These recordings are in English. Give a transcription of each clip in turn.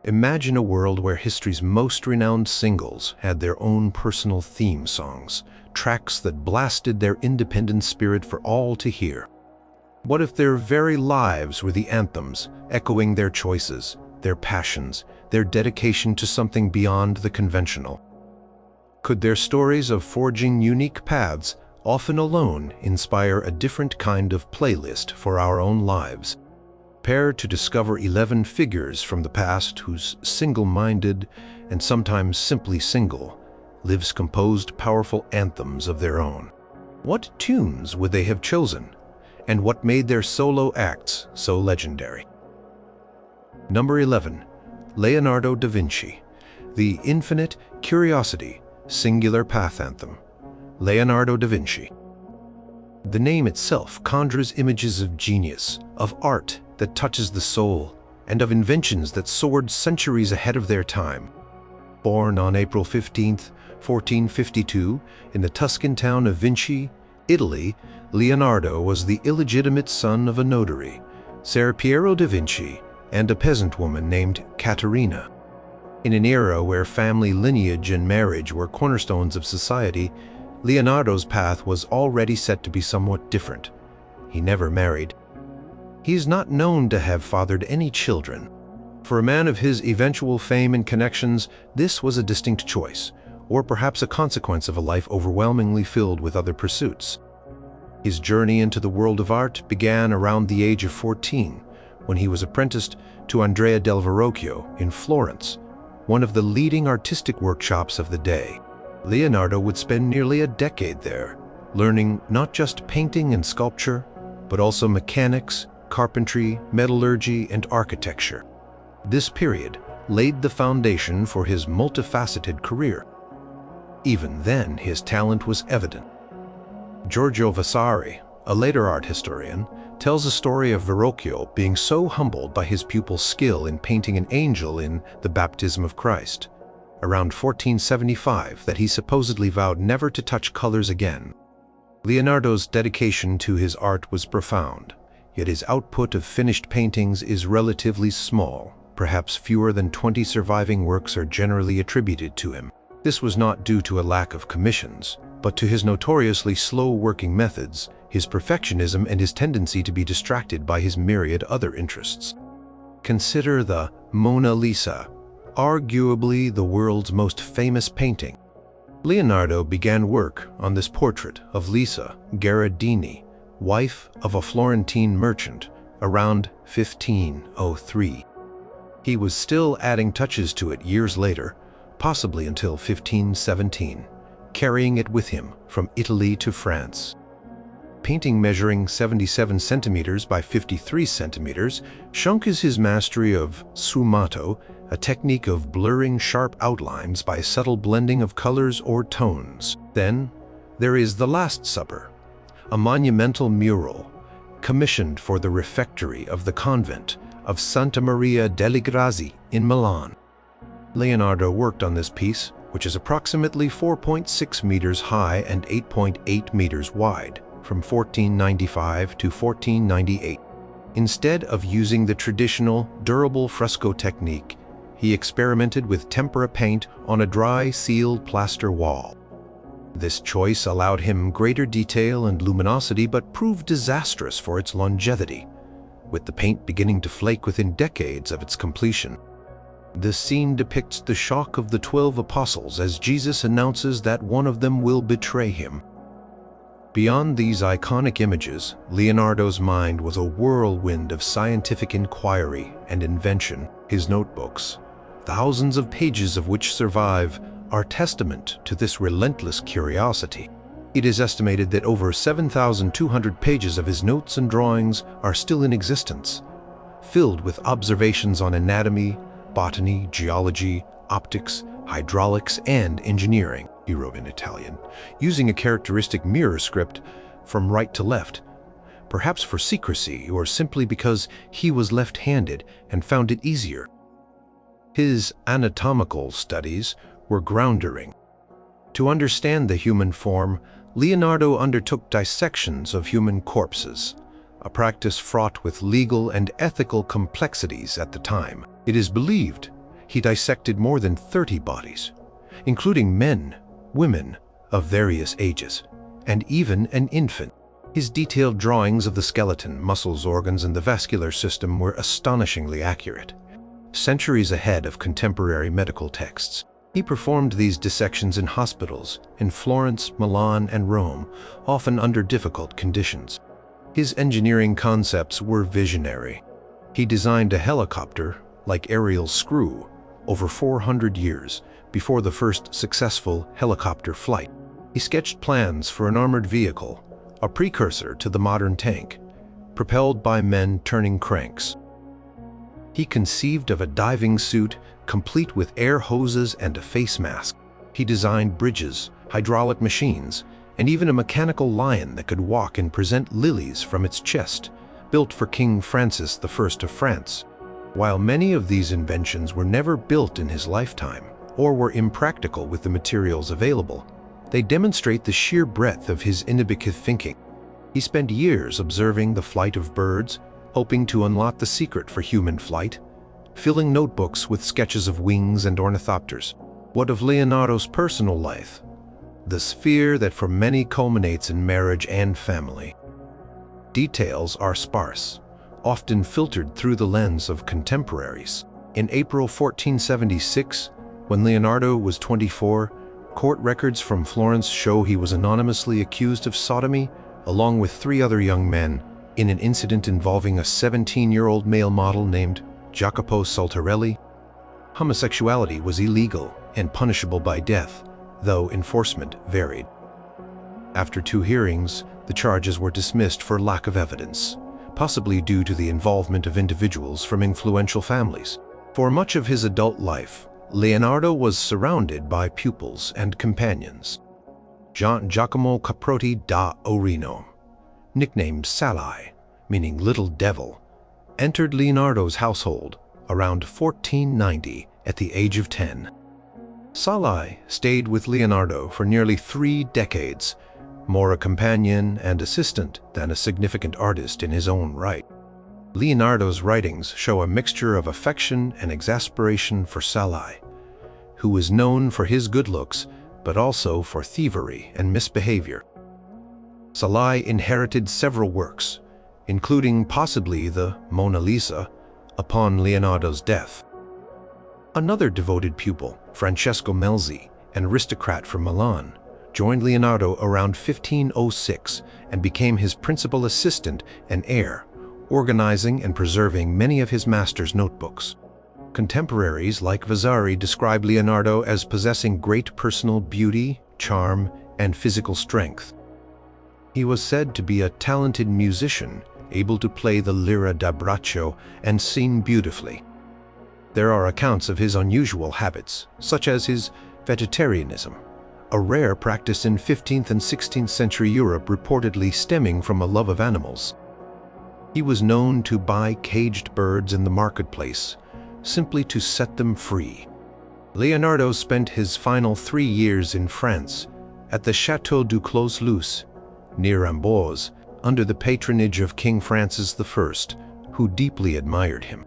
Imagine a world where history's most renowned singles had their own personal theme songs, tracks that blasted their independent spirit for all to hear. What if their very lives were the anthems, echoing their choices, their passions, their dedication to something beyond the conventional? Could their stories of forging unique paths, often alone, inspire a different kind of playlist for our own lives? Prepare to discover 11 figures from the past whose single-minded, and sometimes simply single, lives composed powerful anthems of their own. What tunes would they have chosen, and what made their solo acts so legendary? Number 11. Leonardo da Vinci, the Infinite Curiosity Singular Path Anthem. Leonardo da Vinci. The name itself conjures images of genius, of art that touches the soul, and of inventions that soared centuries ahead of their time. Born on April 15, 1452, in the Tuscan town of Vinci, Italy, Leonardo was the illegitimate son of a notary, Ser Piero da Vinci, and a peasant woman named Caterina. In an era where family lineage and marriage were cornerstones of society, Leonardo's path was already set to be somewhat different. He never married. He is not known to have fathered any children. For a man of his eventual fame and connections, this was a distinct choice, or perhaps a consequence of a life overwhelmingly filled with other pursuits. His journey into the world of art began around the age of 14, when he was apprenticed to Andrea del Verrocchio in Florence, one of the leading artistic workshops of the day. Leonardo would spend nearly a decade there, learning not just painting and sculpture, but also mechanics, carpentry, metallurgy, and architecture. This period laid the foundation for his multifaceted career. Even then, his talent was evident. Giorgio Vasari, a later art historian, tells a story of Verrocchio being so humbled by his pupil's skill in painting an angel in The Baptism of Christ, around 1475, that he supposedly vowed never to touch colors again. Leonardo's dedication to his art was profound, yet his output of finished paintings is relatively small. Perhaps fewer than 20 surviving works are generally attributed to him. This was not due to a lack of commissions, but to his notoriously slow-working methods, his perfectionism, and his tendency to be distracted by his myriad other interests. Consider the Mona Lisa, arguably the world's most famous painting. Leonardo began work on this portrait of Lisa Gherardini, wife of a Florentine merchant, around 1503. He was still adding touches to it years later, possibly until 1517, carrying it with him from Italy to France. Painting measuring 77 centimeters by 53 centimeters, Schunk is his mastery of sfumato, a technique of blurring sharp outlines by subtle blending of colors or tones. Then there is The Last Supper, a monumental mural commissioned for the refectory of the convent of Santa Maria delle Grazie in Milan. Leonardo worked on this piece, which is approximately 4.6 meters high and 8.8 meters wide, from 1495 to 1498. Instead of using the traditional, durable fresco technique, he experimented with tempera paint on a dry, sealed plaster wall. This choice allowed him greater detail and luminosity, but proved disastrous for its longevity, with the paint beginning to flake within decades of its completion. This scene depicts the shock of the 12 apostles as Jesus announces that one of them will betray him. Beyond these iconic images, Leonardo's mind was a whirlwind of scientific inquiry and invention. His notebooks, thousands of pages of which survive, are testament to this relentless curiosity. It is estimated that over 7,200 pages of his notes and drawings are still in existence, filled with observations on anatomy, botany, geology, optics, hydraulics, and engineering. He wrote in Italian, using a characteristic mirror script from right to left, perhaps for secrecy or simply because he was left-handed and found it easier. His anatomical studies were groundbreaking. To understand the human form, Leonardo undertook dissections of human corpses, a practice fraught with legal and ethical complexities at the time. It is believed He dissected more than 30 bodies, including men, women of various ages, and even an infant. His detailed drawings of the skeleton, muscles, organs, and the vascular system were astonishingly accurate, centuries ahead of contemporary medical texts. He performed these dissections in hospitals in Florence, Milan, and Rome, often under difficult conditions. His engineering concepts were visionary. He designed a helicopter, like Ariel's screw, over 400 years before the first successful helicopter flight. He sketched plans for an armored vehicle, a precursor to the modern tank, propelled by men turning cranks. He conceived of a diving suit complete with air hoses and a face mask. He designed bridges, hydraulic machines, and even a mechanical lion that could walk and present lilies from its chest, built for King Francis I of France. While many of these inventions were never built in his lifetime, or were impractical with the materials available, they demonstrate the sheer breadth of his innovative thinking. He spent years observing the flight of birds, hoping to unlock the secret for human flight, filling notebooks with sketches of wings and ornithopters. What of Leonardo's personal life? The sphere that for many culminates in marriage and family. Details are sparse, often filtered through the lens of contemporaries. In April 1476, when Leonardo was 24, court records from Florence show he was anonymously accused of sodomy, along with 3 other young men, in an incident involving a 17-year-old male model named Jacopo Saltarelli. Homosexuality was illegal and punishable by death, though enforcement varied. After 2 hearings, the charges were dismissed for lack of evidence, possibly due to the involvement of individuals from influential families. For much of his adult life, Leonardo was surrounded by pupils and companions. Giacomo Caprotti da Orino, nicknamed Sali, meaning Little Devil, entered Leonardo's household around 1490 at the age of 10. Sali stayed with Leonardo for nearly 3 decades, more a companion and assistant than a significant artist in his own right. Leonardo's writings show a mixture of affection and exasperation for Sali, who was known for his good looks but also for thievery and misbehavior. Sali inherited several works, including possibly the Mona Lisa, upon Leonardo's death. Another devoted pupil, Francesco Melzi, an aristocrat from Milan, joined Leonardo around 1506 and became his principal assistant and heir, organizing and preserving many of his master's notebooks. Contemporaries like Vasari describe Leonardo as possessing great personal beauty, charm, and physical strength. He was said to be a talented musician, able to play the lira da braccio and sing beautifully. There are accounts of his unusual habits, such as his vegetarianism, a rare practice in 15th and 16th century Europe reportedly stemming from a love of animals. He was known to buy caged birds in the marketplace, simply to set them free. Leonardo spent his final 3 years in France, at the Château du Clos-Luce, near Amboise, under the patronage of King Francis I, who deeply admired him.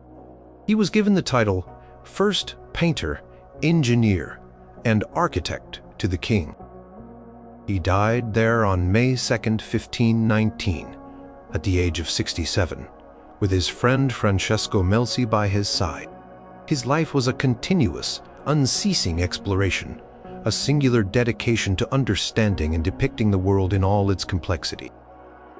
He was given the title First Painter, Engineer, and Architect to the king. He died there on May 2nd, 1519, at the age of 67, with his friend Francesco Melzi by his side. His life was a continuous, unceasing exploration, a singular dedication to understanding and depicting the world in all its complexity.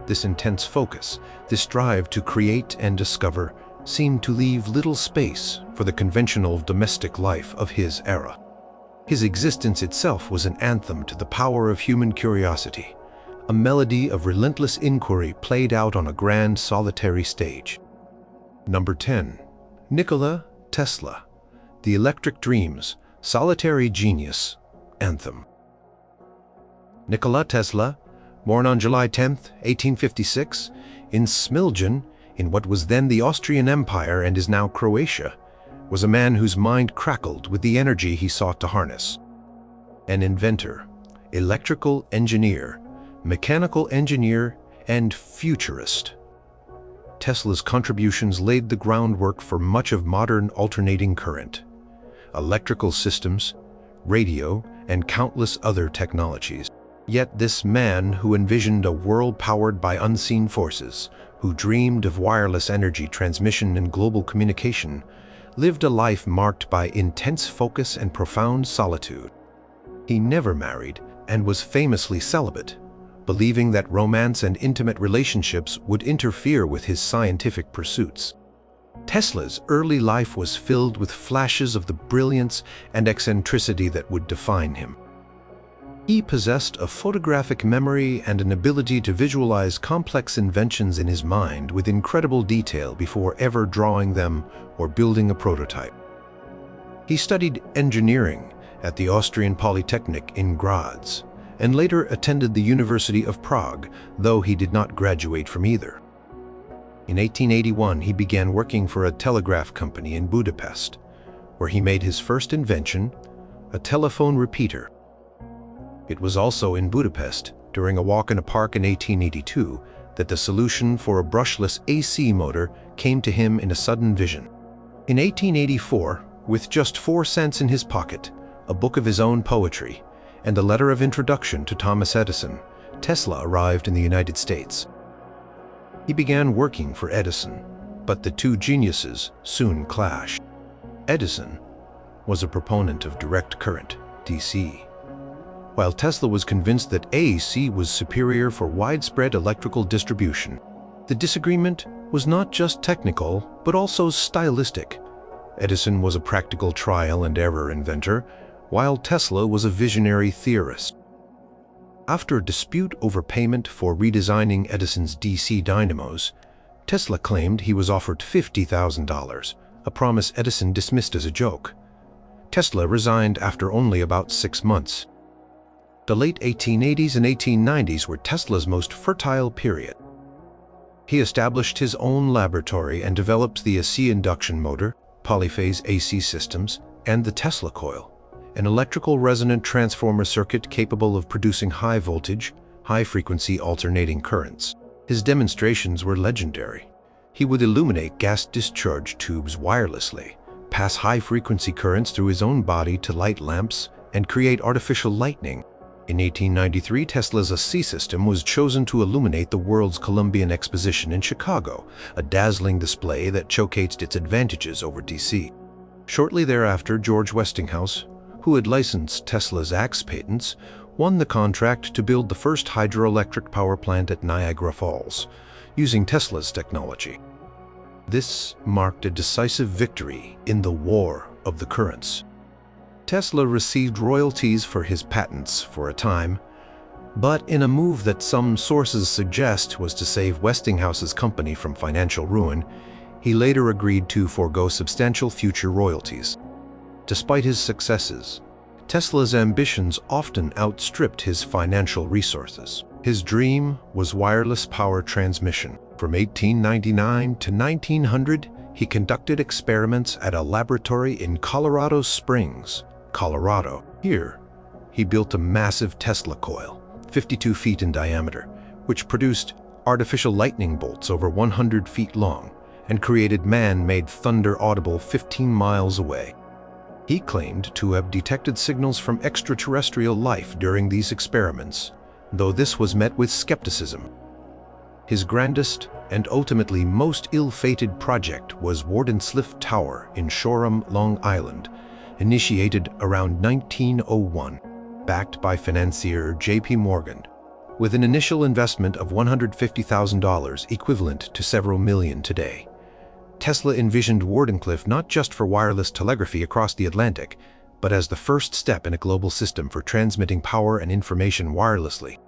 This intense focus, this drive to create and discover, seemed to leave little space for the conventional domestic life of his era. His existence itself was an anthem to the power of human curiosity, a melody of relentless inquiry played out on a grand solitary stage. Number 10. Nikola Tesla, The Electric Dreams, Solitary Genius, Anthem. Nikola Tesla, born on July 10, 1856, in Smiljan, in what was then the Austrian Empire and is now Croatia, was a man whose mind crackled with the energy he sought to harness. An inventor, electrical engineer, mechanical engineer, and futurist. Tesla's contributions laid the groundwork for much of modern alternating current. electrical systems, radio, and countless other technologies. Yet this man who envisioned a world powered by unseen forces, who dreamed of wireless energy transmission and global communication, lived a life marked by intense focus and profound solitude. He never married and was famously celibate, believing that romance and intimate relationships would interfere with his scientific pursuits. Tesla's early life was filled with flashes of the brilliance and eccentricity that would define him. He possessed a photographic memory and an ability to visualize complex inventions in his mind with incredible detail before ever drawing them or building a prototype. He studied engineering at the Austrian Polytechnic in Graz, and later attended the University of Prague, though he did not graduate from either. In 1881, he began working for a telegraph company in Budapest, where he made his first invention, a telephone repeater. It was also in Budapest, during a walk in a park in 1882, that the solution for a brushless AC motor came to him in a sudden vision. In 1884, with just 4 cents in his pocket, a book of his own poetry, and a letter of introduction to Thomas Edison, Tesla arrived in the United States. He began working for Edison, but the two geniuses soon clashed. Edison was a proponent of direct current, DC, while Tesla was convinced that AC was superior for widespread electrical distribution. The disagreement was not just technical, but also stylistic. Edison was a practical trial-and-error inventor, while Tesla was a visionary theorist. After a dispute over payment for redesigning Edison's DC dynamos, Tesla claimed he was offered $50,000, a promise Edison dismissed as a joke. Tesla resigned after only about 6 months. The late 1880s and 1890s were Tesla's most fertile period. He established his own laboratory and developed the AC induction motor, polyphase AC systems, and the Tesla coil, an electrical resonant transformer circuit capable of producing high voltage, high-frequency alternating currents. His demonstrations were legendary. He would illuminate gas discharge tubes wirelessly, pass high-frequency currents through his own body to light lamps, and create artificial lightning. In 1893, Tesla's AC system was chosen to illuminate the world's Columbian Exposition in Chicago, a dazzling display that showcased its advantages over DC. Shortly thereafter, George Westinghouse, who had licensed Tesla's axe patents, won the contract to build the first hydroelectric power plant at Niagara Falls, using Tesla's technology. This marked a decisive victory in the War of the Currents. Tesla received royalties for his patents for a time, but in a move that some sources suggest was to save Westinghouse's company from financial ruin, he later agreed to forego substantial future royalties. Despite his successes, Tesla's ambitions often outstripped his financial resources. His dream was wireless power transmission. From 1899 to 1900, he conducted experiments at a laboratory in Colorado Springs, Colorado. Here, he built a massive Tesla coil, 52 feet in diameter, which produced artificial lightning bolts over 100 feet long and created man-made thunder audible 15 miles away. He claimed to have detected signals from extraterrestrial life during these experiments, though this was met with skepticism. His grandest and ultimately most ill-fated project was Wardenclyffe Tower in Shoreham, Long Island, initiated around 1901, backed by financier J.P. Morgan, with an initial investment of $150,000 equivalent to several million today. Tesla envisioned Wardenclyffe not just for wireless telegraphy across the Atlantic, but as the first step in a global system for transmitting power and information wirelessly.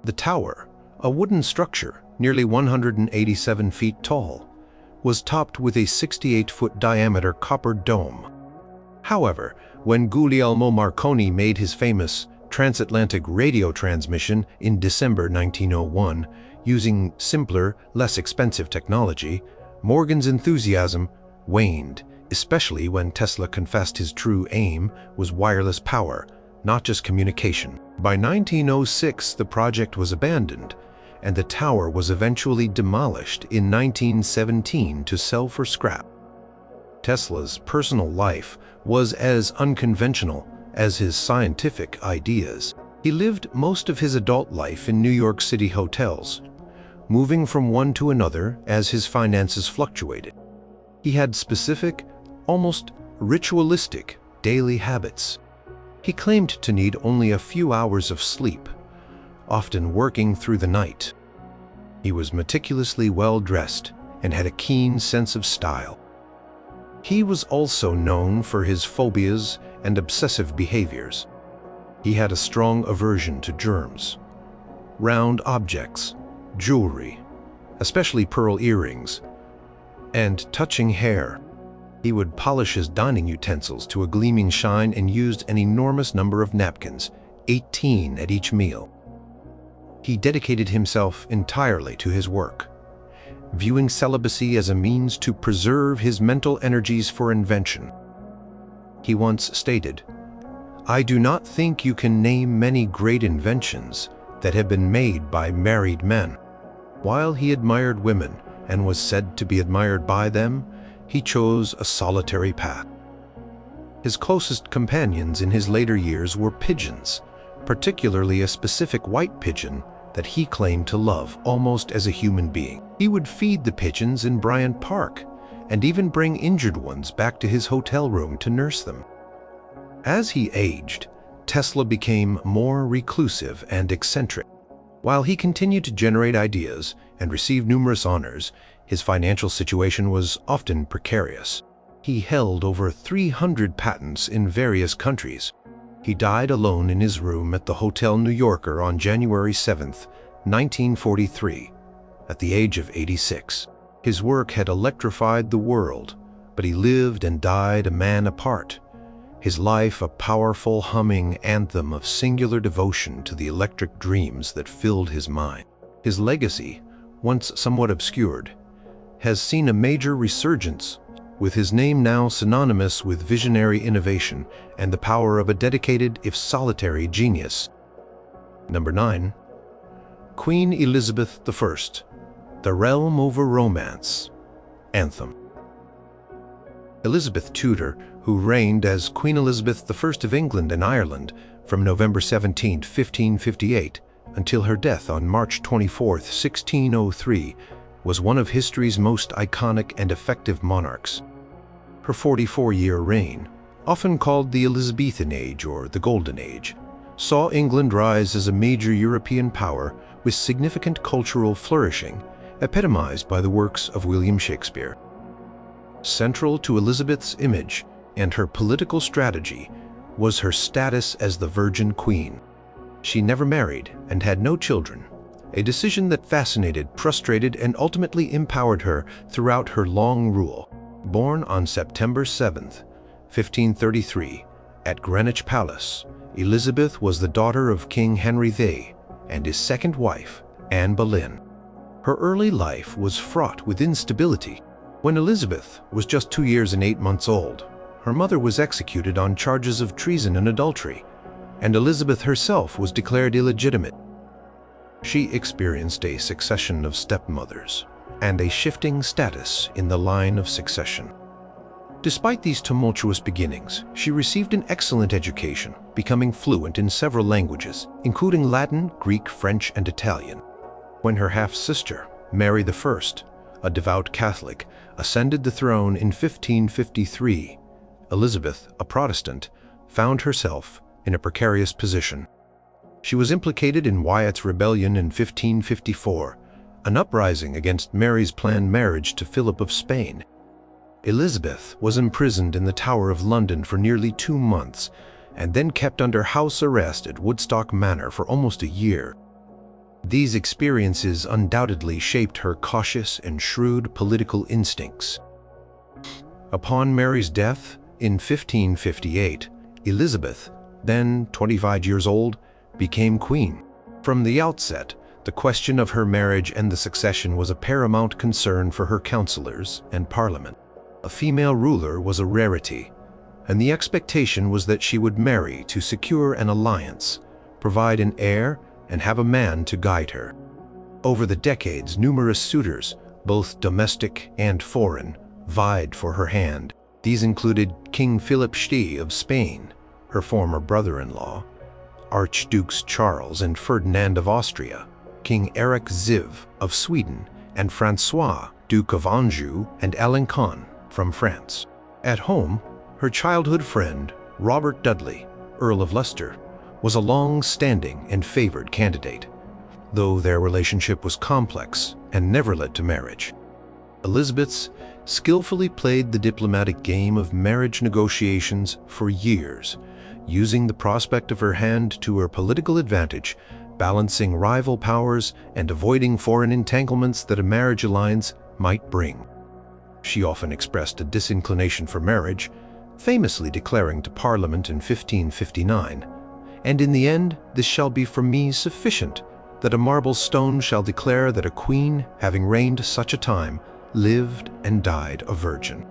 The tower, a wooden structure nearly 187 feet tall, was topped with a 68-foot diameter copper dome. However, when Guglielmo Marconi made his famous transatlantic radio transmission in December 1901, using simpler, less expensive technology, Morgan's enthusiasm waned, especially when Tesla confessed his true aim was wireless power, not just communication. By 1906, the project was abandoned, and the tower was eventually demolished in 1917 to sell for scrap. Tesla's personal life was as unconventional as his scientific ideas. He lived most of his adult life in New York City hotels, moving from one to another as his finances fluctuated. He had specific, almost ritualistic, daily habits. He claimed to need only a few hours of sleep, often working through the night. He was meticulously well-dressed and had a keen sense of style. He was also known for his phobias and obsessive behaviors. He had a strong aversion to germs, round objects, jewelry, especially pearl earrings, and touching hair. He would polish his dining utensils to a gleaming shine and used an enormous number of napkins, 18 at each meal. He dedicated himself entirely to his work, viewing celibacy as a means to preserve his mental energies for invention. He once stated, "I do not think you can name many great inventions that have been made by married men." While he admired women and was said to be admired by them, he chose a solitary path. His closest companions in his later years were pigeons, particularly a specific white pigeon that he claimed to love almost as a human being. He would feed the pigeons in Bryant Park and even bring injured ones back to his hotel room to nurse them. As he aged, Tesla became more reclusive and eccentric. While he continued to generate ideas and receive numerous honors, his financial situation was often precarious. He held over 300 patents in various countries. He died alone in his room at the Hotel New Yorker on January 7, 1943, at the age of 86. His work had electrified the world, but he lived and died a man apart. His life a powerful humming anthem of singular devotion to the electric dreams that filled his mind. His legacy, once somewhat obscured, has seen a major resurgence, with his name now synonymous with visionary innovation and the power of a dedicated, if solitary, genius. Number 9. Queen Elizabeth I, The Realm Over Romance. Anthem. Elizabeth Tudor, who reigned as Queen Elizabeth I of England and Ireland from November 17, 1558, until her death on March 24, 1603, was one of history's most iconic and effective monarchs. Her 44-year reign, often called the Elizabethan Age or the Golden Age, saw England rise as a major European power with significant cultural flourishing, epitomized by the works of William Shakespeare. Central to Elizabeth's image and her political strategy was her status as the Virgin Queen. She never married and had no children, a decision that fascinated, frustrated, and ultimately empowered her throughout her long rule. Born on September 7, 1533, at Greenwich Palace, Elizabeth was the daughter of King Henry VIII and his second wife, Anne Boleyn. Her early life was fraught with instability. When Elizabeth was just 2 years and 8 months old, her mother was executed on charges of treason and adultery, and Elizabeth herself was declared illegitimate. She experienced a succession of stepmothers and a shifting status in the line of succession. Despite these tumultuous beginnings, she received an excellent education, becoming fluent in several languages, including Latin, Greek, French, and Italian. When her half-sister, Mary I, a devout Catholic, ascended the throne in 1553, Elizabeth, a Protestant, found herself in a precarious position. She was implicated in Wyatt's rebellion in 1554, an uprising against Mary's planned marriage to Philip of Spain. Elizabeth was imprisoned in the Tower of London for nearly 2 months and then kept under house arrest at Woodstock Manor for almost a year. These experiences undoubtedly shaped her cautious and shrewd political instincts. Upon Mary's death in 1558, Elizabeth, then 25 years old, became queen. From the outset, the question of her marriage and the succession was a paramount concern for her counselors and Parliament. A female ruler was a rarity, and the expectation was that she would marry to secure an alliance, provide an heir, and have a man to guide her. Over the decades, numerous suitors, both domestic and foreign, vied for her hand. These included King Philip of Spain, her former brother-in-law, Archdukes Charles and Ferdinand of Austria, King Eric Ziv of Sweden, and Francois, Duke of Anjou and Alençon from France. At home, her childhood friend, Robert Dudley, Earl of Leicester, was a long-standing and favored candidate, though their relationship was complex and never led to marriage. Elizabeth skillfully played the diplomatic game of marriage negotiations for years, using the prospect of her hand to her political advantage, balancing rival powers and avoiding foreign entanglements that a marriage alliance might bring. She often expressed a disinclination for marriage, famously declaring to Parliament in 1559, "And in the end this shall be for me sufficient, that a marble stone shall declare that a queen, having reigned such a time, lived and died a virgin."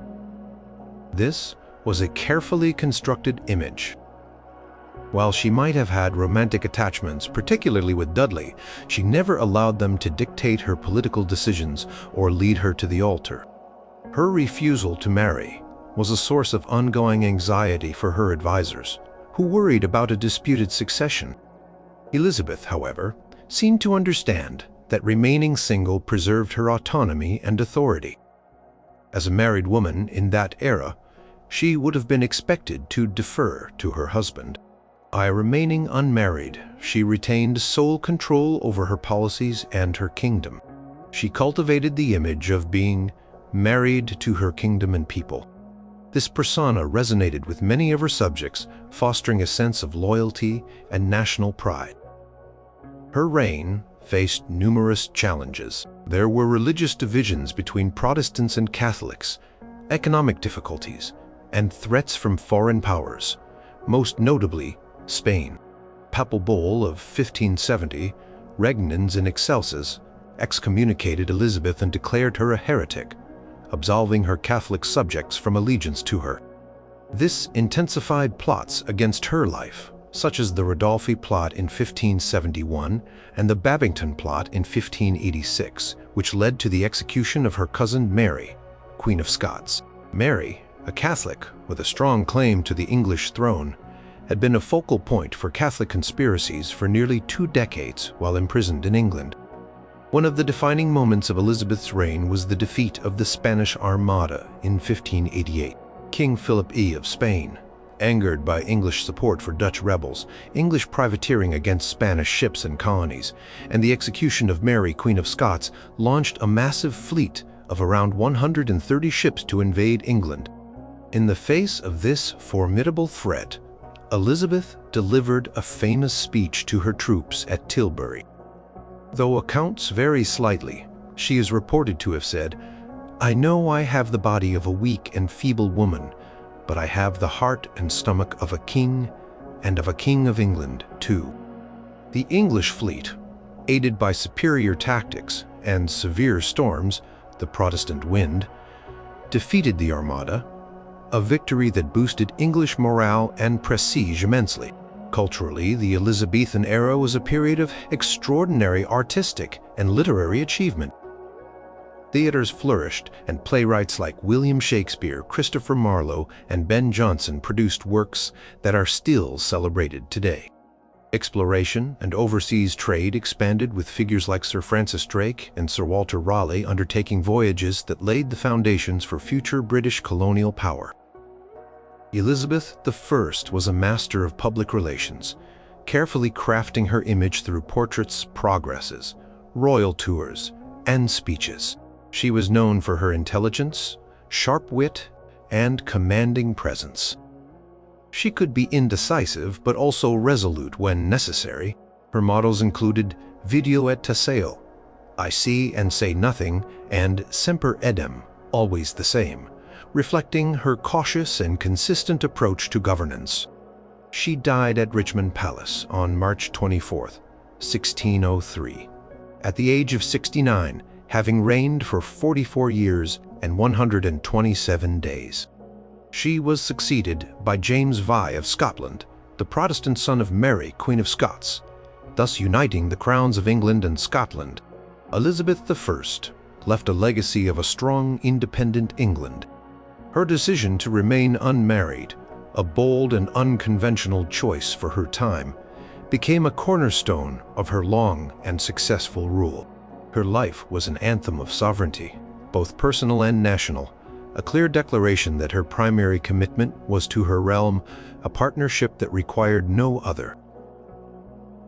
This was a carefully constructed image. While she might have had romantic attachments, particularly with Dudley, she never allowed them to dictate her political decisions or lead her to the altar. Her refusal to marry was a source of ongoing anxiety for her advisors, who worried about a disputed succession. Elizabeth, however, seemed to understand that remaining single preserved her autonomy and authority. As a married woman in that era, she would have been expected to defer to her husband. By remaining unmarried, she retained sole control over her policies and her kingdom. She cultivated the image of being married to her kingdom and people. This persona resonated with many of her subjects, fostering a sense of loyalty and national pride. Her reign faced numerous challenges. There were religious divisions between Protestants and Catholics, economic difficulties, and threats from foreign powers, most notably Spain. Papal Bull of 1570, Regnans in Excelsis, excommunicated Elizabeth and declared her a heretic, absolving her Catholic subjects from allegiance to her. This intensified plots against her life, such as the Rodolphi plot in 1571 and the Babington plot in 1586, which led to the execution of her cousin Mary, Queen of Scots. Mary, a Catholic with a strong claim to the English throne, had been a focal point for Catholic conspiracies for nearly 2 decades while imprisoned in England. One of the defining moments of Elizabeth's reign was the defeat of the Spanish Armada in 1588. King Philip of Spain, angered by English support for Dutch rebels, English privateering against Spanish ships and colonies, and the execution of Mary, Queen of Scots, launched a massive fleet of around 130 ships to invade England. In the face of this formidable threat, Elizabeth delivered a famous speech to her troops at Tilbury. Though accounts vary slightly, she is reported to have said, "I know I have the body of a weak and feeble woman, but I have the heart and stomach of a king, and of a king of England, too." The English fleet, aided by superior tactics and severe storms, the Protestant wind, defeated the Armada, a victory that boosted English morale and prestige immensely. Culturally, the Elizabethan era was a period of extraordinary artistic and literary achievement. Theaters flourished, and playwrights like William Shakespeare, Christopher Marlowe, and Ben Jonson produced works that are still celebrated today. Exploration and overseas trade expanded, with figures like Sir Francis Drake and Sir Walter Raleigh undertaking voyages that laid the foundations for future British colonial power. Elizabeth I was a master of public relations, carefully crafting her image through portraits, progresses, royal tours, and speeches. She was known for her intelligence, sharp wit, and commanding presence. She could be indecisive but also resolute when necessary. Her mottos included "Video et taceo," "I see and say nothing," and "Semper eadem," always the same, reflecting her cautious and consistent approach to governance. She died at Richmond Palace on March 24, 1603, at the age of 69, having reigned for 44 years and 127 days. She was succeeded by James Vi of Scotland, the Protestant son of Mary, Queen of Scots, thus uniting the crowns of England and Scotland. Elizabeth I left a legacy of a strong, independent England. Her decision to remain unmarried, a bold and unconventional choice for her time, became a cornerstone of her long and successful rule. Her life was an anthem of sovereignty, both personal and national, a clear declaration that her primary commitment was to her realm, a partnership that required no other.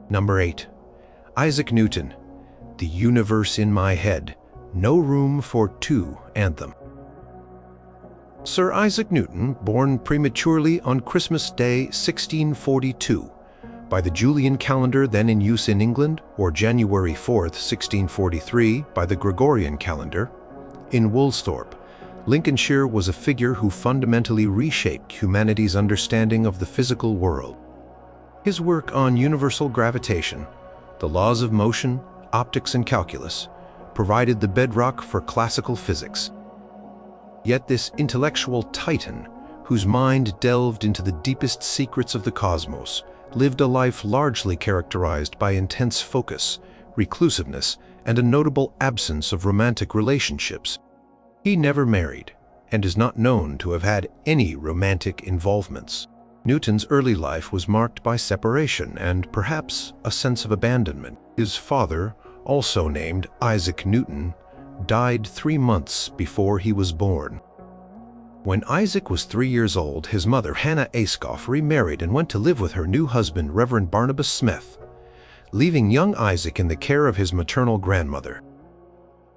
Number 8. Isaac Newton, The Universe in My Head, No Room for Two Anthem. Sir Isaac Newton, born prematurely on Christmas Day 1642, by the Julian calendar then in use in England, or January 4th, 1643, by the Gregorian calendar, in Woolsthorpe, Lincolnshire, was a figure who fundamentally reshaped humanity's understanding of the physical world. His work on universal gravitation, the laws of motion, optics, and calculus provided the bedrock for classical physics. Yet this intellectual titan, whose mind delved into the deepest secrets of the cosmos, lived a life largely characterized by intense focus, reclusiveness, and a notable absence of romantic relationships. He never married, and is not known to have had any romantic involvements. Newton's early life was marked by separation and perhaps a sense of abandonment. His father, also named Isaac Newton, died 3 months before he was born. When Isaac was 3 years old, his mother, Hannah Ayscough, remarried and went to live with her new husband, Reverend Barnabas Smith, leaving young Isaac in the care of his maternal grandmother.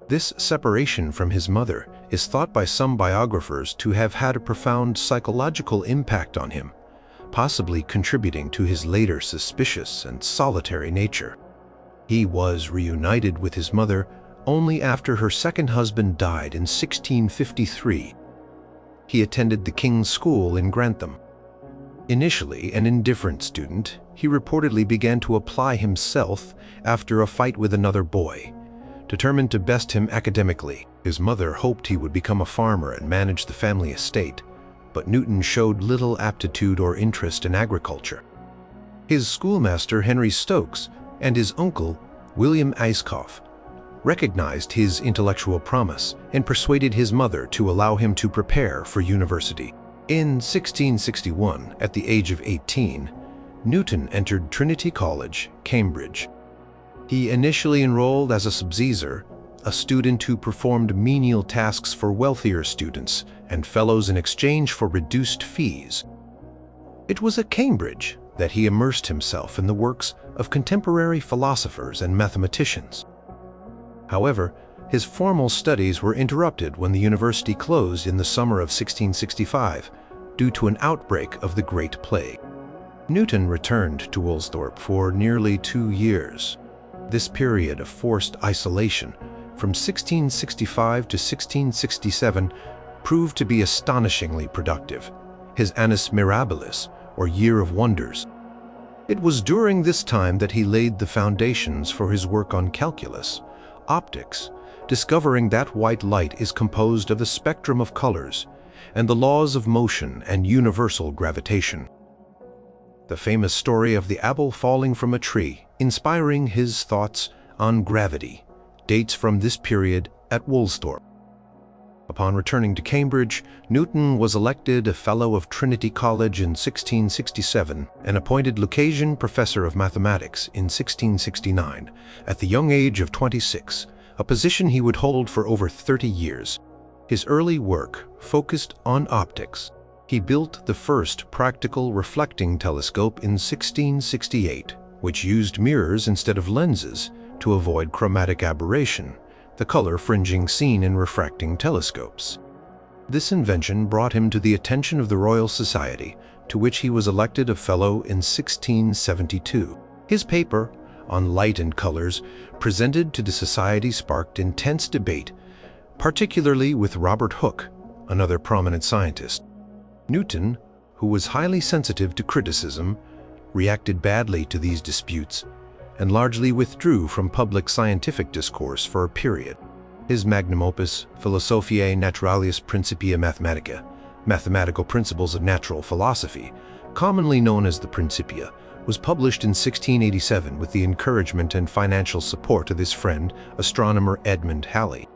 This separation from his mother is thought by some biographers to have had a profound psychological impact on him, possibly contributing to his later suspicious and solitary nature. He was reunited with his mother only after her second husband died in 1653. He attended the King's School in Grantham. Initially an indifferent student, he reportedly began to apply himself after a fight with another boy, determined to best him academically. His mother hoped he would become a farmer and manage the family estate, but Newton showed little aptitude or interest in agriculture. His schoolmaster, Henry Stokes, and his uncle, William Ayscough, recognized his intellectual promise and persuaded his mother to allow him to prepare for university. In 1661, at the age of 18, Newton entered Trinity College, Cambridge. He initially enrolled as a subsizar, a student who performed menial tasks for wealthier students and fellows in exchange for reduced fees. It was at Cambridge that he immersed himself in the works of contemporary philosophers and mathematicians. However, his formal studies were interrupted when the university closed in the summer of 1665 due to an outbreak of the Great Plague. Newton returned to Woolsthorpe for nearly 2 years. This period of forced isolation from 1665 to 1667 proved to be astonishingly productive, his annus mirabilis, or Year of Wonders. It was during this time that he laid the foundations for his work on calculus, optics, discovering that white light is composed of the spectrum of colors, and the laws of motion and universal gravitation. The famous story of the apple falling from a tree, inspiring his thoughts on gravity, dates from this period at Woolsthorpe. Upon returning to Cambridge, Newton was elected a Fellow of Trinity College in 1667 and appointed Lucasian Professor of Mathematics in 1669 at the young age of 26, a position he would hold for over 30 years. His early work focused on optics. He built the first practical reflecting telescope in 1668, which used mirrors instead of lenses to avoid chromatic aberration, the color fringing seen in refracting telescopes. This invention brought him to the attention of the Royal Society, to which he was elected a Fellow in 1672. His paper on light and colors presented to the Society sparked intense debate, particularly with Robert Hooke, another prominent scientist. Newton, who was highly sensitive to criticism, reacted badly to these disputes and largely withdrew from public scientific discourse for a period. His magnum opus, Philosophiae Naturalis Principia Mathematica, Mathematical Principles of Natural Philosophy, commonly known as the Principia, was published in 1687 with the encouragement and financial support of his friend, astronomer Edmund Halley.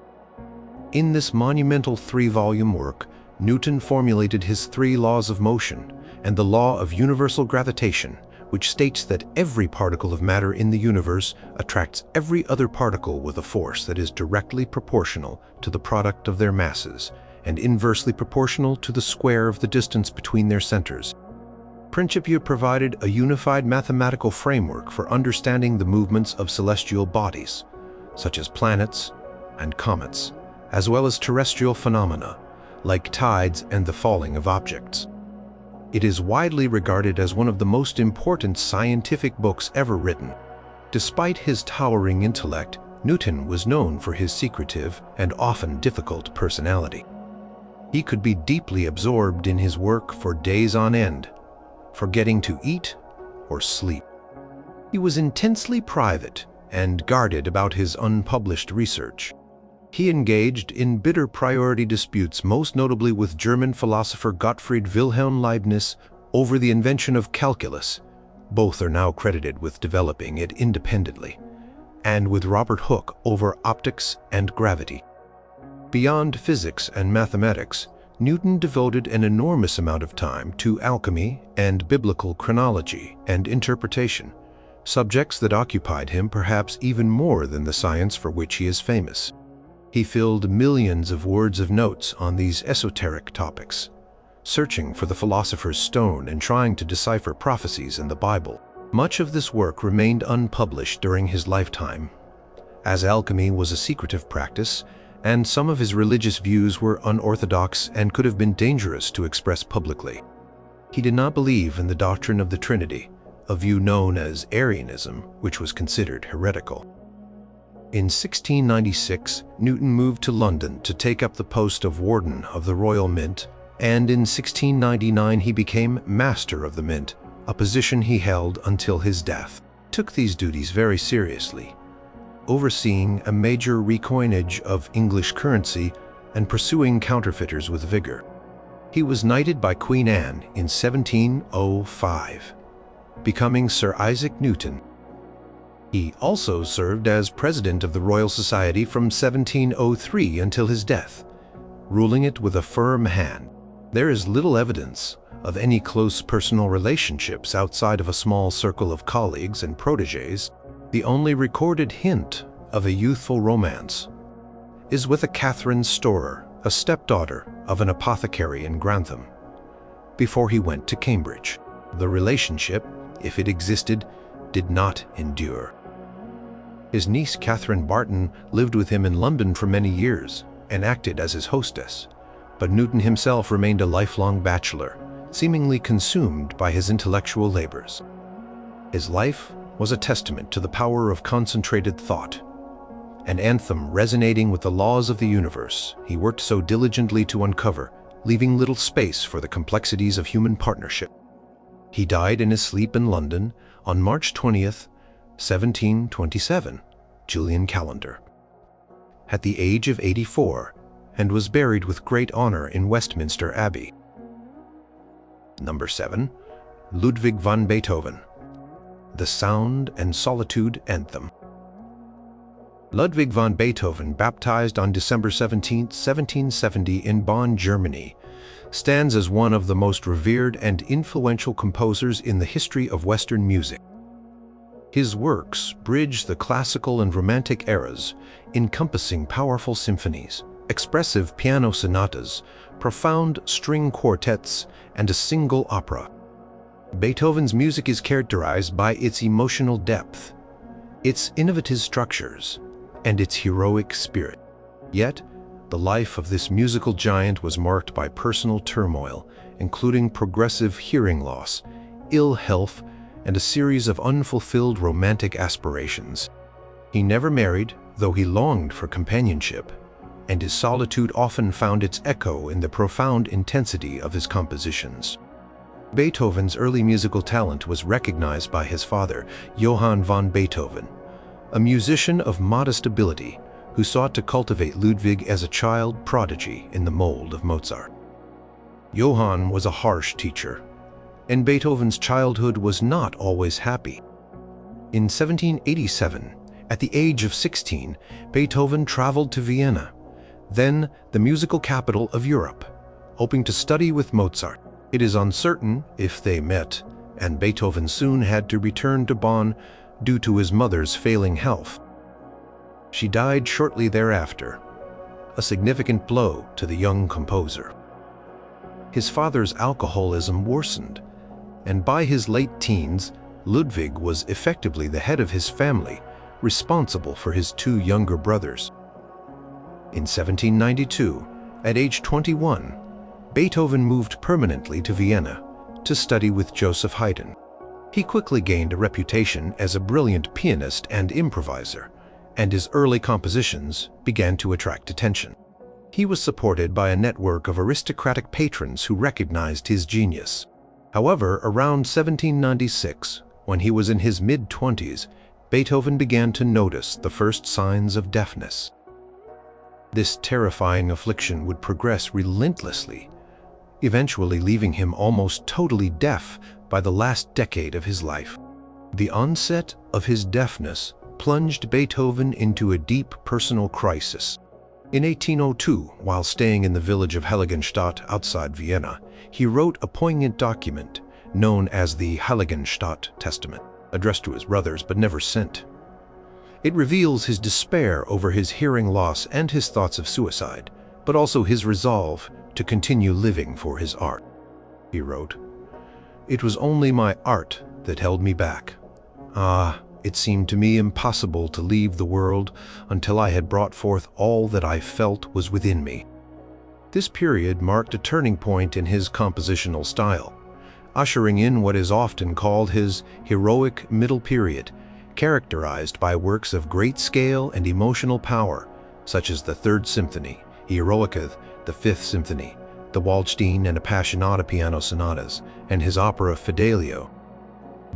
In this monumental 3-volume work, Newton formulated his three laws of motion and the law of universal gravitation, which states that every particle of matter in the universe attracts every other particle with a force that is directly proportional to the product of their masses and inversely proportional to the square of the distance between their centers. Principia provided a unified mathematical framework for understanding the movements of celestial bodies, such as planets and comets, as well as terrestrial phenomena, like tides and the falling of objects. It is widely regarded as one of the most important scientific books ever written. Despite his towering intellect, Newton was known for his secretive and often difficult personality. He could be deeply absorbed in his work for days on end, forgetting to eat or sleep. He was intensely private and guarded about his unpublished research. He engaged in bitter priority disputes, most notably with German philosopher Gottfried Wilhelm Leibniz over the invention of calculus. Both are now credited with developing it independently, and with Robert Hooke over optics and gravity. Beyond physics and mathematics, Newton devoted an enormous amount of time to alchemy and biblical chronology and interpretation, subjects that occupied him perhaps even more than the science for which he is famous. He filled millions of words of notes on these esoteric topics, searching for the philosopher's stone and trying to decipher prophecies in the Bible. Much of this work remained unpublished during his lifetime, as alchemy was a secretive practice, and some of his religious views were unorthodox and could have been dangerous to express publicly. He did not believe in the doctrine of the Trinity, a view known as Arianism, which was considered heretical. In 1696, Newton moved to London to take up the post of Warden of the Royal Mint, and in 1699 he became Master of the Mint, a position he held until his death. He took these duties very seriously, overseeing a major recoinage of English currency and pursuing counterfeiters with vigor. He was knighted by Queen Anne in 1705, becoming Sir Isaac Newton. He also served as president of the Royal Society from 1703 until his death, ruling it with a firm hand. There is little evidence of any close personal relationships outside of a small circle of colleagues and protégés. The only recorded hint of a youthful romance is with a Catherine Storer, a stepdaughter of an apothecary in Grantham, before he went to Cambridge. The relationship, if it existed, did not endure. His niece Catherine Barton lived with him in London for many years and acted as his hostess, but Newton himself remained a lifelong bachelor, seemingly consumed by his intellectual labors. His life was a testament to the power of concentrated thought, an anthem resonating with the laws of the universe he worked so diligently to uncover, leaving little space for the complexities of human partnership. He died in his sleep in London on March 20th, 1727, Julian calendar, at the age of 84, and was buried with great honor in Westminster Abbey. Number 7. Ludwig van Beethoven. The Sound and Solitude Anthem. Ludwig van Beethoven, baptized on December 17, 1770 in Bonn, Germany, stands as one of the most revered and influential composers in the history of Western music. His works bridge the classical and romantic eras, encompassing powerful symphonies, expressive piano sonatas, profound string quartets, and a single opera. Beethoven's music is characterized by its emotional depth, its innovative structures, and its heroic spirit. Yet, the life of this musical giant was marked by personal turmoil, including progressive hearing loss, ill health, and a series of unfulfilled romantic aspirations. He never married, though he longed for companionship, and his solitude often found its echo in the profound intensity of his compositions. Beethoven's early musical talent was recognized by his father, Johann von Beethoven, a musician of modest ability who sought to cultivate Ludwig as a child prodigy in the mold of Mozart. Johann was a harsh teacher, and Beethoven's childhood was not always happy. In 1787, at the age of 16, Beethoven traveled to Vienna, then the musical capital of Europe, hoping to study with Mozart. It is uncertain if they met, and Beethoven soon had to return to Bonn due to his mother's failing health. She died shortly thereafter, a significant blow to the young composer. His father's alcoholism worsened, and by his late teens, Ludwig was effectively the head of his family, responsible for his two younger brothers. In 1792, at age 21, Beethoven moved permanently to Vienna to study with Joseph Haydn. He quickly gained a reputation as a brilliant pianist and improviser, and his early compositions began to attract attention. He was supported by a network of aristocratic patrons who recognized his genius. However, around 1796, when he was in his mid-20s, Beethoven began to notice the first signs of deafness. This terrifying affliction would progress relentlessly, eventually leaving him almost totally deaf by the last decade of his life. The onset of his deafness plunged Beethoven into a deep personal crisis. In 1802, while staying in the village of Heiligenstadt outside Vienna, he wrote a poignant document known as the Heiligenstadt Testament, addressed to his brothers but never sent. It reveals his despair over his hearing loss and his thoughts of suicide, but also his resolve to continue living for his art. He wrote, "It was only my art that held me back. It seemed to me impossible to leave the world until I had brought forth all that I felt was within me." This period marked a turning point in his compositional style, ushering in what is often called his heroic middle period, characterized by works of great scale and emotional power, such as the Third Symphony, Eroica, the Fifth Symphony, the Waldstein and Appassionata piano sonatas, and his opera Fidelio.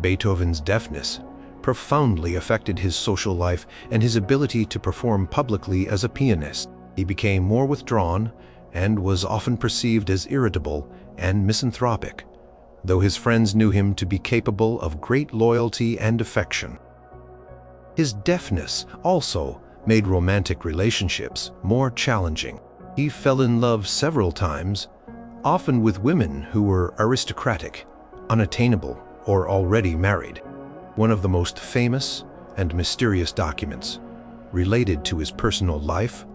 Beethoven's deafness profoundly affected his social life and his ability to perform publicly as a pianist. He became more withdrawn and was often perceived as irritable and misanthropic, though his friends knew him to be capable of great loyalty and affection. His deafness also made romantic relationships more challenging. He fell in love several times, often with women who were aristocratic, unattainable, or already married. One of the most famous and mysterious documents related to his personal life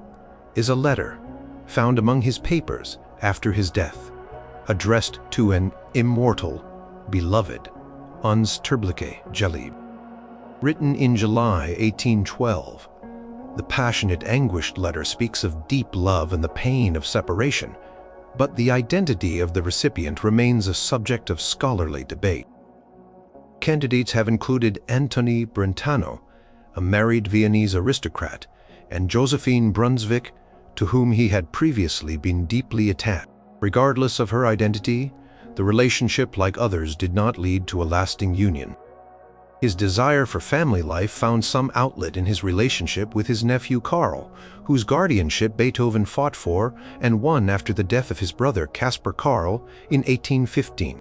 is a letter found among his papers after his death, addressed to an immortal beloved, unsterbliche Geliebte. Written in July 1812, the passionate, anguished letter speaks of deep love and the pain of separation, but the identity of the recipient remains a subject of scholarly debate. Candidates have included Antoni Brentano, a married Viennese aristocrat, and Josephine Brunswick, to whom he had previously been deeply attached. Regardless of her identity, the relationship, like others, did not lead to a lasting union. His desire for family life found some outlet in his relationship with his nephew Karl, whose guardianship Beethoven fought for and won after the death of his brother Caspar Karl in 1815.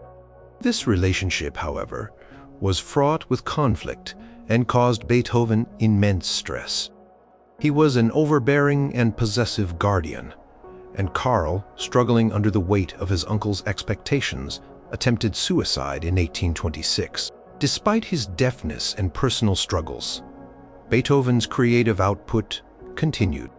This relationship, however, was fraught with conflict and caused Beethoven immense stress. He was an overbearing and possessive guardian, and Karl, struggling under the weight of his uncle's expectations, attempted suicide in 1826. Despite his deafness and personal struggles, Beethoven's creative output continued.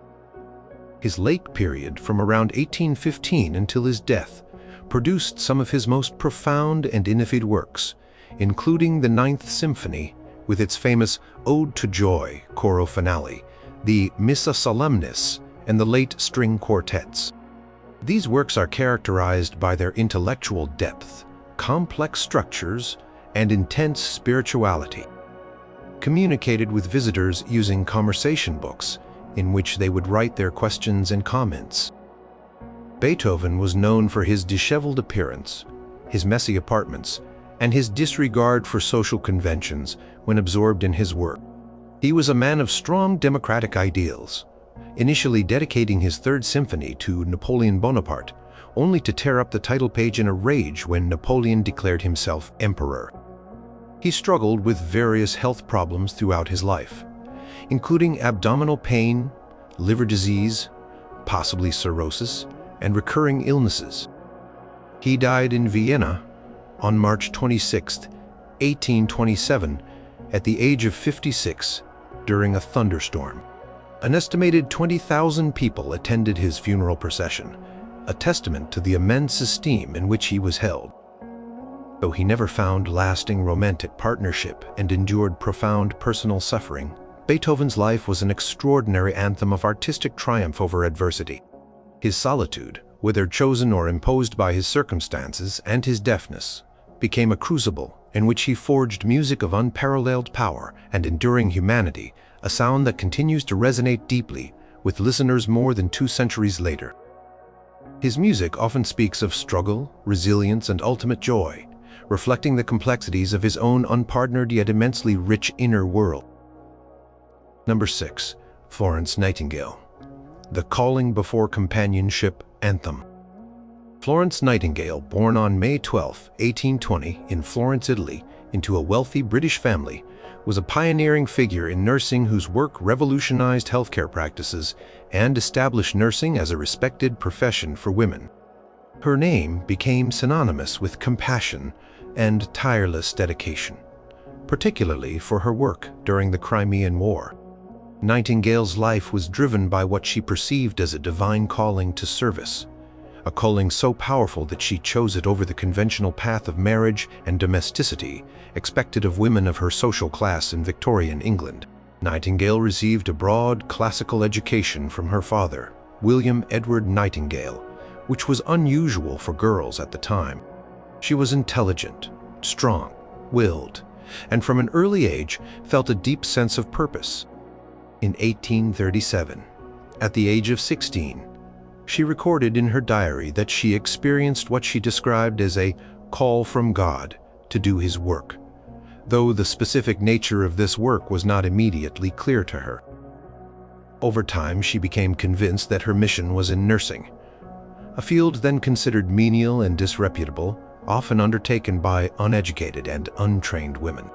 His late period, from around 1815 until his death, produced some of his most profound and innovative works, including the Ninth Symphony with its famous Ode to Joy coro finale, the Missa Solemnis, and the late string quartets. These works are characterized by their intellectual depth, complex structures, and intense spirituality. Communicated with visitors using conversation books, in which they would write their questions and comments. Beethoven was known for his disheveled appearance, his messy apartments, and his disregard for social conventions when absorbed in his work. He was a man of strong democratic ideals, initially dedicating his Third Symphony to Napoleon Bonaparte, only to tear up the title page in a rage when Napoleon declared himself emperor. He struggled with various health problems throughout his life, including abdominal pain, liver disease, possibly cirrhosis, and recurring illnesses. He died in Vienna on March 26, 1827, at the age of 56, during a thunderstorm. An estimated 20,000 people attended his funeral procession, a testament to the immense esteem in which he was held. Though he never found lasting romantic partnership and endured profound personal suffering, Beethoven's life was an extraordinary anthem of artistic triumph over adversity. His solitude, whether chosen or imposed by his circumstances, and his deafness, became a crucible in which he forged music of unparalleled power and enduring humanity, a sound that continues to resonate deeply with listeners more than 2 centuries later. His music often speaks of struggle, resilience, and ultimate joy, reflecting the complexities of his own unpartnered yet immensely rich inner world. Number 6. Florence Nightingale. The Calling Before Companionship Anthem. Florence Nightingale, born on May 12, 1820, in Florence, Italy, into a wealthy British family, was a pioneering figure in nursing whose work revolutionized healthcare practices and established nursing as a respected profession for women. Her name became synonymous with compassion and tireless dedication, particularly for her work during the Crimean War. Nightingale's life was driven by what she perceived as a divine calling to service, a calling so powerful that she chose it over the conventional path of marriage and domesticity expected of women of her social class in Victorian England. Nightingale received a broad classical education from her father, William Edward Nightingale, which was unusual for girls at the time. She was intelligent, strong-willed, and from an early age felt a deep sense of purpose. In 1837, at the age of 16, she recorded in her diary that she experienced what she described as a call from God to do His work, though the specific nature of this work was not immediately clear to her. Over time, she became convinced that her mission was in nursing, a field then considered menial and disreputable, often undertaken by uneducated and untrained women.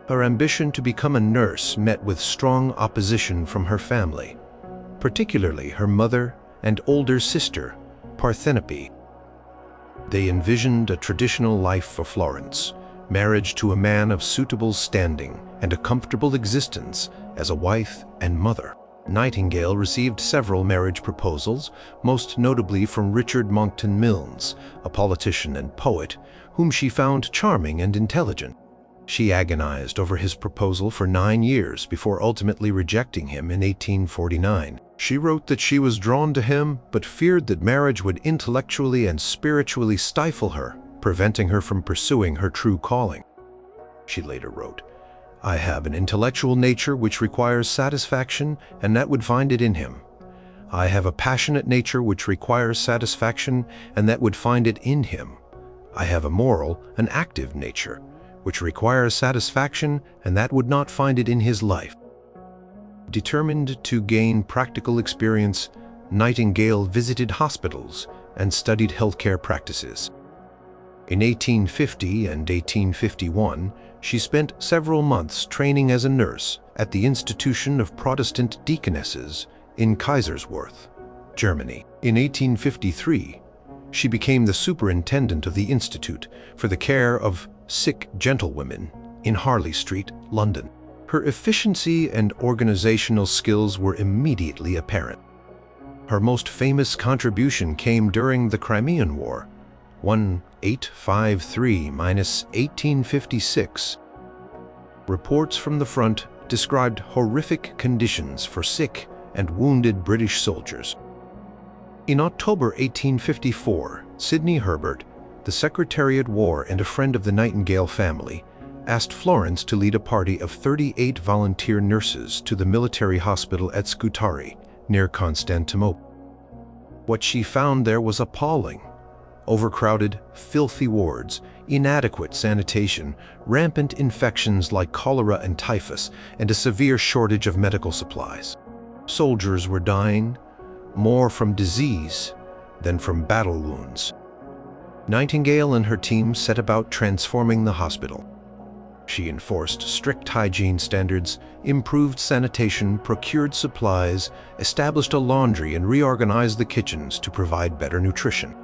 Her ambition to become a nurse met with strong opposition from her family, particularly her mother and older sister, Parthenope. They envisioned a traditional life for Florence, marriage to a man of suitable standing and a comfortable existence as a wife and mother. Nightingale received several marriage proposals, most notably from Richard Monckton Milnes, a politician and poet, whom she found charming and intelligent. She agonized over his proposal for 9 years before ultimately rejecting him in 1849. She wrote that she was drawn to him, but feared that marriage would intellectually and spiritually stifle her, preventing her from pursuing her true calling. She later wrote, "I have an intellectual nature which requires satisfaction, and that would find it in him. I have a passionate nature which requires satisfaction, and that would find it in him. I have a moral, an active nature, which requires satisfaction, and that would not find it in his life." Determined to gain practical experience, Nightingale visited hospitals and studied healthcare practices. In 1850 and 1851, she spent several months training as a nurse at the Institution of Protestant Deaconesses in Kaiserswerth, Germany. In 1853, she became the superintendent of the Institute for the Care of Sick Gentlewomen in Harley Street, London. Her efficiency and organizational skills were immediately apparent. Her most famous contribution came during the Crimean War, 1853–1856. Reports from the front described horrific conditions for sick and wounded British soldiers. In October 1854, Sidney Herbert, the Secretary at War and a friend of the Nightingale family, asked Florence to lead a party of 38 volunteer nurses to the military hospital at Scutari, near Constantinople. What she found there was appalling. Overcrowded, filthy wards, inadequate sanitation, rampant infections like cholera and typhus, and a severe shortage of medical supplies. Soldiers were dying, more from disease than from battle wounds. Nightingale and her team set about transforming the hospital. She enforced strict hygiene standards, improved sanitation, procured supplies, established a laundry, and reorganized the kitchens to provide better nutrition.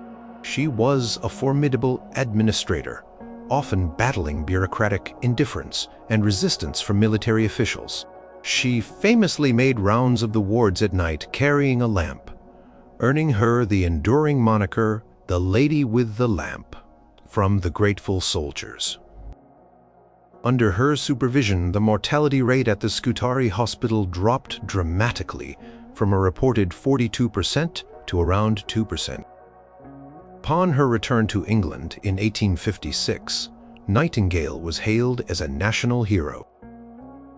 She was a formidable administrator, often battling bureaucratic indifference and resistance from military officials. She famously made rounds of the wards at night carrying a lamp, earning her the enduring moniker, the Lady with the Lamp, from the grateful soldiers. Under her supervision, the mortality rate at the Scutari Hospital dropped dramatically from a reported 42% to around 2%. Upon her return to England in 1856, Nightingale was hailed as a national hero.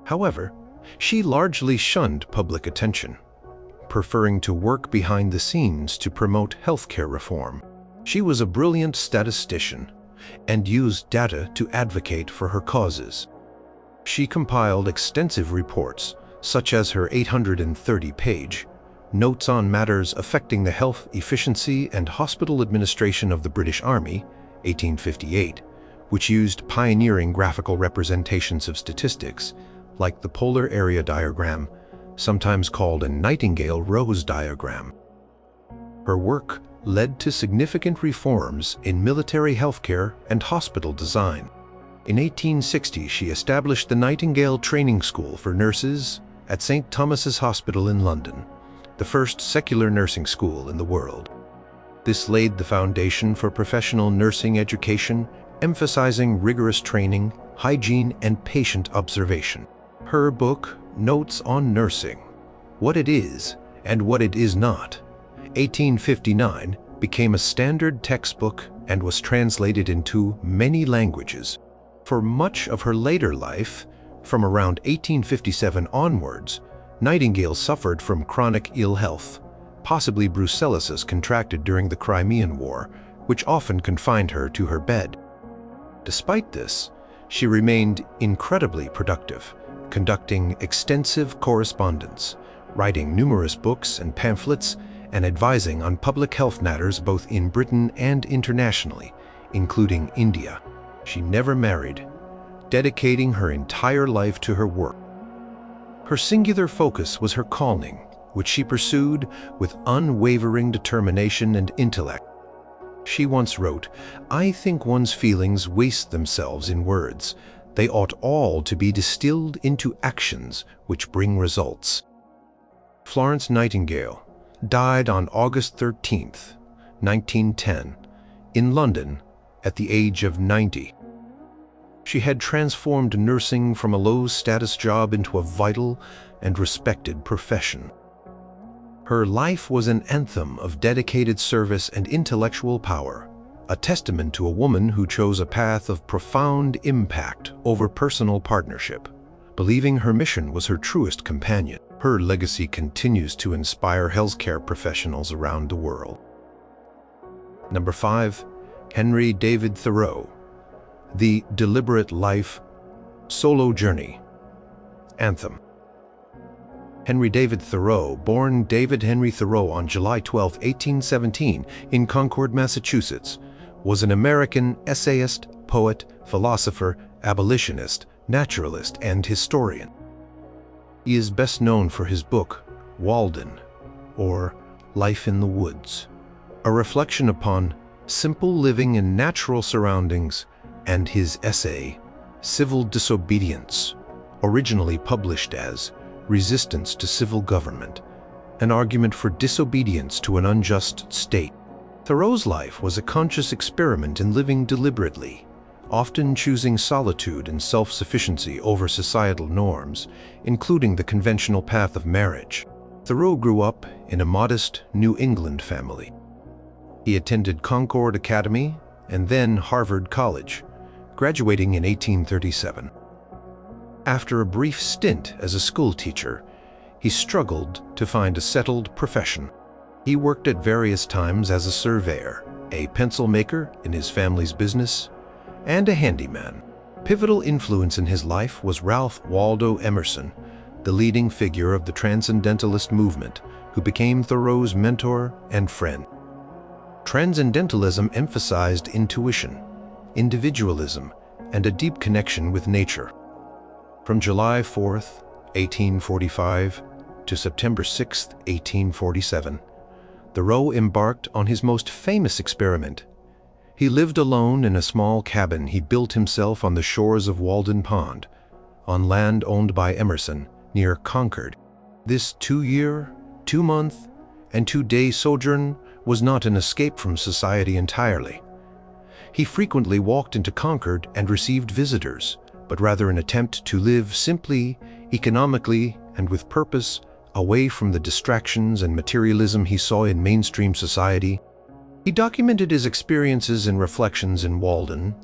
However, she largely shunned public attention, preferring to work behind the scenes to promote healthcare reform. She was a brilliant statistician and used data to advocate for her causes. She compiled extensive reports, such as her 830-page Notes on Matters Affecting the Health, Efficiency, and Hospital Administration of the British Army, 1858, which used pioneering graphical representations of statistics, like the polar area diagram, sometimes called a Nightingale-Rose diagram. Her work led to significant reforms in military healthcare and hospital design. In 1860, she established the Nightingale Training School for Nurses at St. Thomas's Hospital in London, the first secular nursing school in the world. This laid the foundation for professional nursing education, emphasizing rigorous training, hygiene, and patient observation. Her book, Notes on Nursing: What It Is and What It Is Not, 1859, became a standard textbook and was translated into many languages. For much of her later life, from around 1857 onwards, Nightingale suffered from chronic ill health, possibly brucellosis contracted during the Crimean War, which often confined her to her bed. Despite this, she remained incredibly productive, conducting extensive correspondence, writing numerous books and pamphlets, and advising on public health matters both in Britain and internationally, including India. She never married, dedicating her entire life to her work. Her singular focus was her calling, which she pursued with unwavering determination and intellect. She once wrote, "I think one's feelings waste themselves in words. They ought all to be distilled into actions which bring results." Florence Nightingale died on August 13, 1910, in London at the age of 90. She had transformed nursing from a low-status job into a vital and respected profession. Her life was an anthem of dedicated service and intellectual power, a testament to a woman who chose a path of profound impact over personal partnership, believing her mission was her truest companion. Her legacy continues to inspire healthcare professionals around the world. Number 5. Henry David Thoreau. The Deliberate Life, Solo Journey, Anthem. Henry David Thoreau, born David Henry Thoreau on July 12, 1817, in Concord, Massachusetts, was an American essayist, poet, philosopher, abolitionist, naturalist, and historian. He is best known for his book, Walden, or Life in the Woods, a reflection upon simple living in natural surroundings, and his essay, Civil Disobedience, originally published as Resistance to Civil Government, an argument for disobedience to an unjust state. Thoreau's life was a conscious experiment in living deliberately, often choosing solitude and self-sufficiency over societal norms, including the conventional path of marriage. Thoreau grew up in a modest New England family. He attended Concord Academy and then Harvard College, graduating in 1837. After a brief stint as a school teacher, he struggled to find a settled profession. He worked at various times as a surveyor, a pencil maker in his family's business, and a handyman. Pivotal influence in his life was Ralph Waldo Emerson, the leading figure of the Transcendentalist movement, who became Thoreau's mentor and friend. Transcendentalism emphasized intuition, individualism, and a deep connection with nature. From July 4, 1845 to September 6, 1847, Thoreau embarked on his most famous experiment. He lived alone in a small cabin he built himself on the shores of Walden Pond, on land owned by Emerson, near Concord. This 2-year, 2-month, and 2-day sojourn was not an escape from society entirely. He frequently walked into Concord and received visitors, but rather an attempt to live simply, economically, and with purpose, away from the distractions and materialism he saw in mainstream society. He documented his experiences in Reflections in Walden,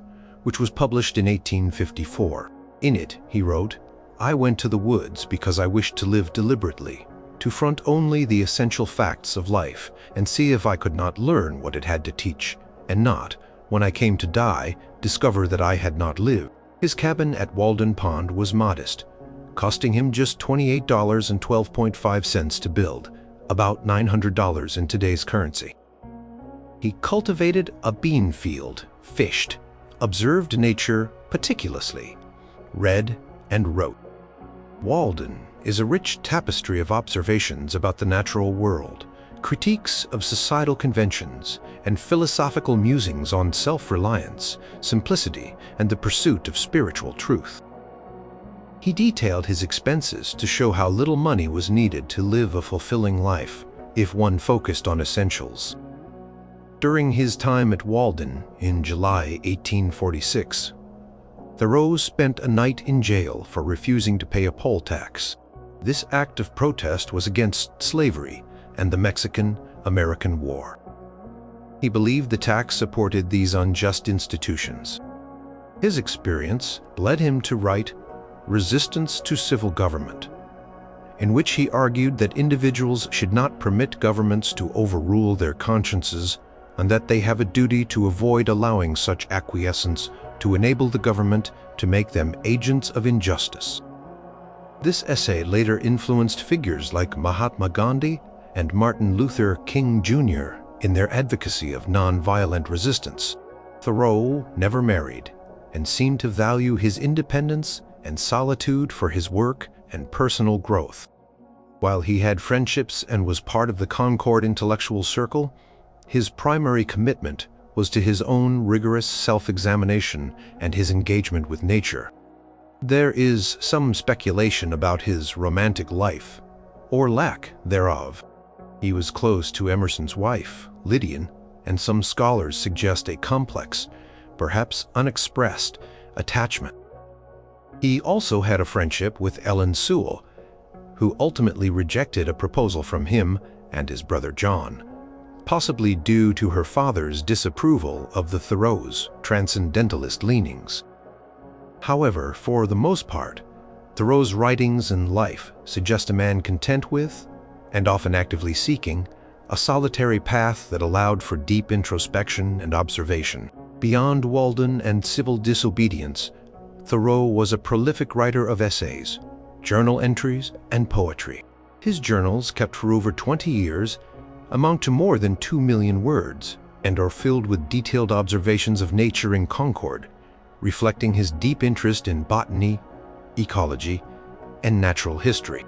which was published in 1854. In it, he wrote, "I went to the woods because I wished to live deliberately, to front only the essential facts of life and see if I could not learn what it had to teach, and not, when I came to die, discover that I had not lived." His cabin at Walden Pond was modest, costing him just $28.12 to build, about $900 in today's currency. He cultivated a bean field, fished, observed nature meticulously, read and wrote. Walden is a rich tapestry of observations about the natural world, critiques of societal conventions, and philosophical musings on self-reliance, simplicity, and the pursuit of spiritual truth. He detailed his expenses to show how little money was needed to live a fulfilling life if one focused on essentials. During his time at Walden in July 1846, Thoreau spent a night in jail for refusing to pay a poll tax. This act of protest was against slavery and the Mexican-American War. He believed the tax supported these unjust institutions. His experience led him to write Resistance to Civil Government, in which he argued that individuals should not permit governments to overrule their consciences and that they have a duty to avoid allowing such acquiescence to enable the government to make them agents of injustice. This essay later influenced figures like Mahatma Gandhi and Martin Luther King Jr. in their advocacy of nonviolent resistance. Thoreau never married and seemed to value his independence and solitude for his work and personal growth. While he had friendships and was part of the Concord intellectual circle, his primary commitment was to his own rigorous self-examination and his engagement with nature. There is some speculation about his romantic life, or lack thereof. He was close to Emerson's wife, Lydian, and some scholars suggest a complex, perhaps unexpressed, attachment. He also had a friendship with Ellen Sewell, who ultimately rejected a proposal from him and his brother John, possibly due to her father's disapproval of the Thoreau's transcendentalist leanings. However, for the most part, Thoreau's writings and life suggest a man content with, and often actively seeking, a solitary path that allowed for deep introspection and observation. Beyond Walden and civil disobedience, Thoreau was a prolific writer of essays, journal entries, and poetry. His journals, kept for over 20 years, amount to more than 2 million words and are filled with detailed observations of nature in Concord, reflecting his deep interest in botany, ecology, and natural history.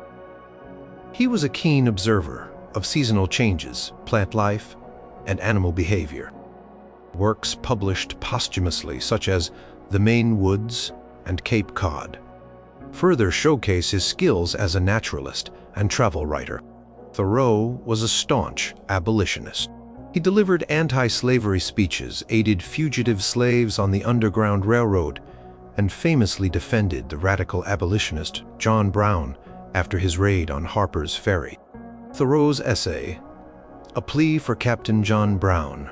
He was a keen observer of seasonal changes, plant life, and animal behavior. Works published posthumously, such as The Maine Woods and Cape Cod, further showcase his skills as a naturalist and travel writer. Thoreau was a staunch abolitionist. He delivered anti-slavery speeches, aided fugitive slaves on the Underground Railroad, and famously defended the radical abolitionist John Brown after his raid on Harper's Ferry. Thoreau's essay, A Plea for Captain John Brown,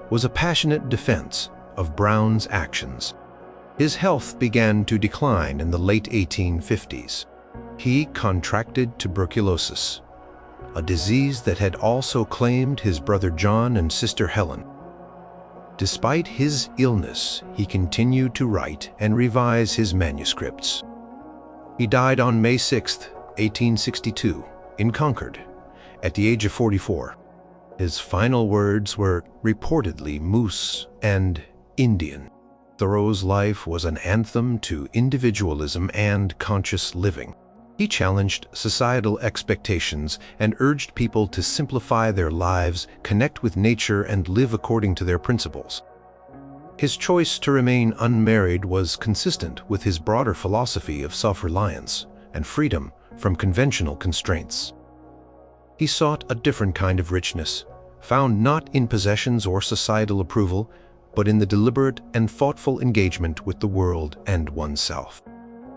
was a passionate defense of Brown's actions. His health began to decline in the late 1850s. He contracted tuberculosis, a disease that had also claimed his brother John and sister Helen. Despite his illness, he continued to write and revise his manuscripts. He died on May 6, 1862, in Concord, at the age of 44. His final words were reportedly moose and Indian. Thoreau's life was an anthem to individualism and conscious living. He challenged societal expectations and urged people to simplify their lives, connect with nature, and live according to their principles. His choice to remain unmarried was consistent with his broader philosophy of self-reliance and freedom from conventional constraints. He sought a different kind of richness, found not in possessions or societal approval, but in the deliberate and thoughtful engagement with the world and oneself.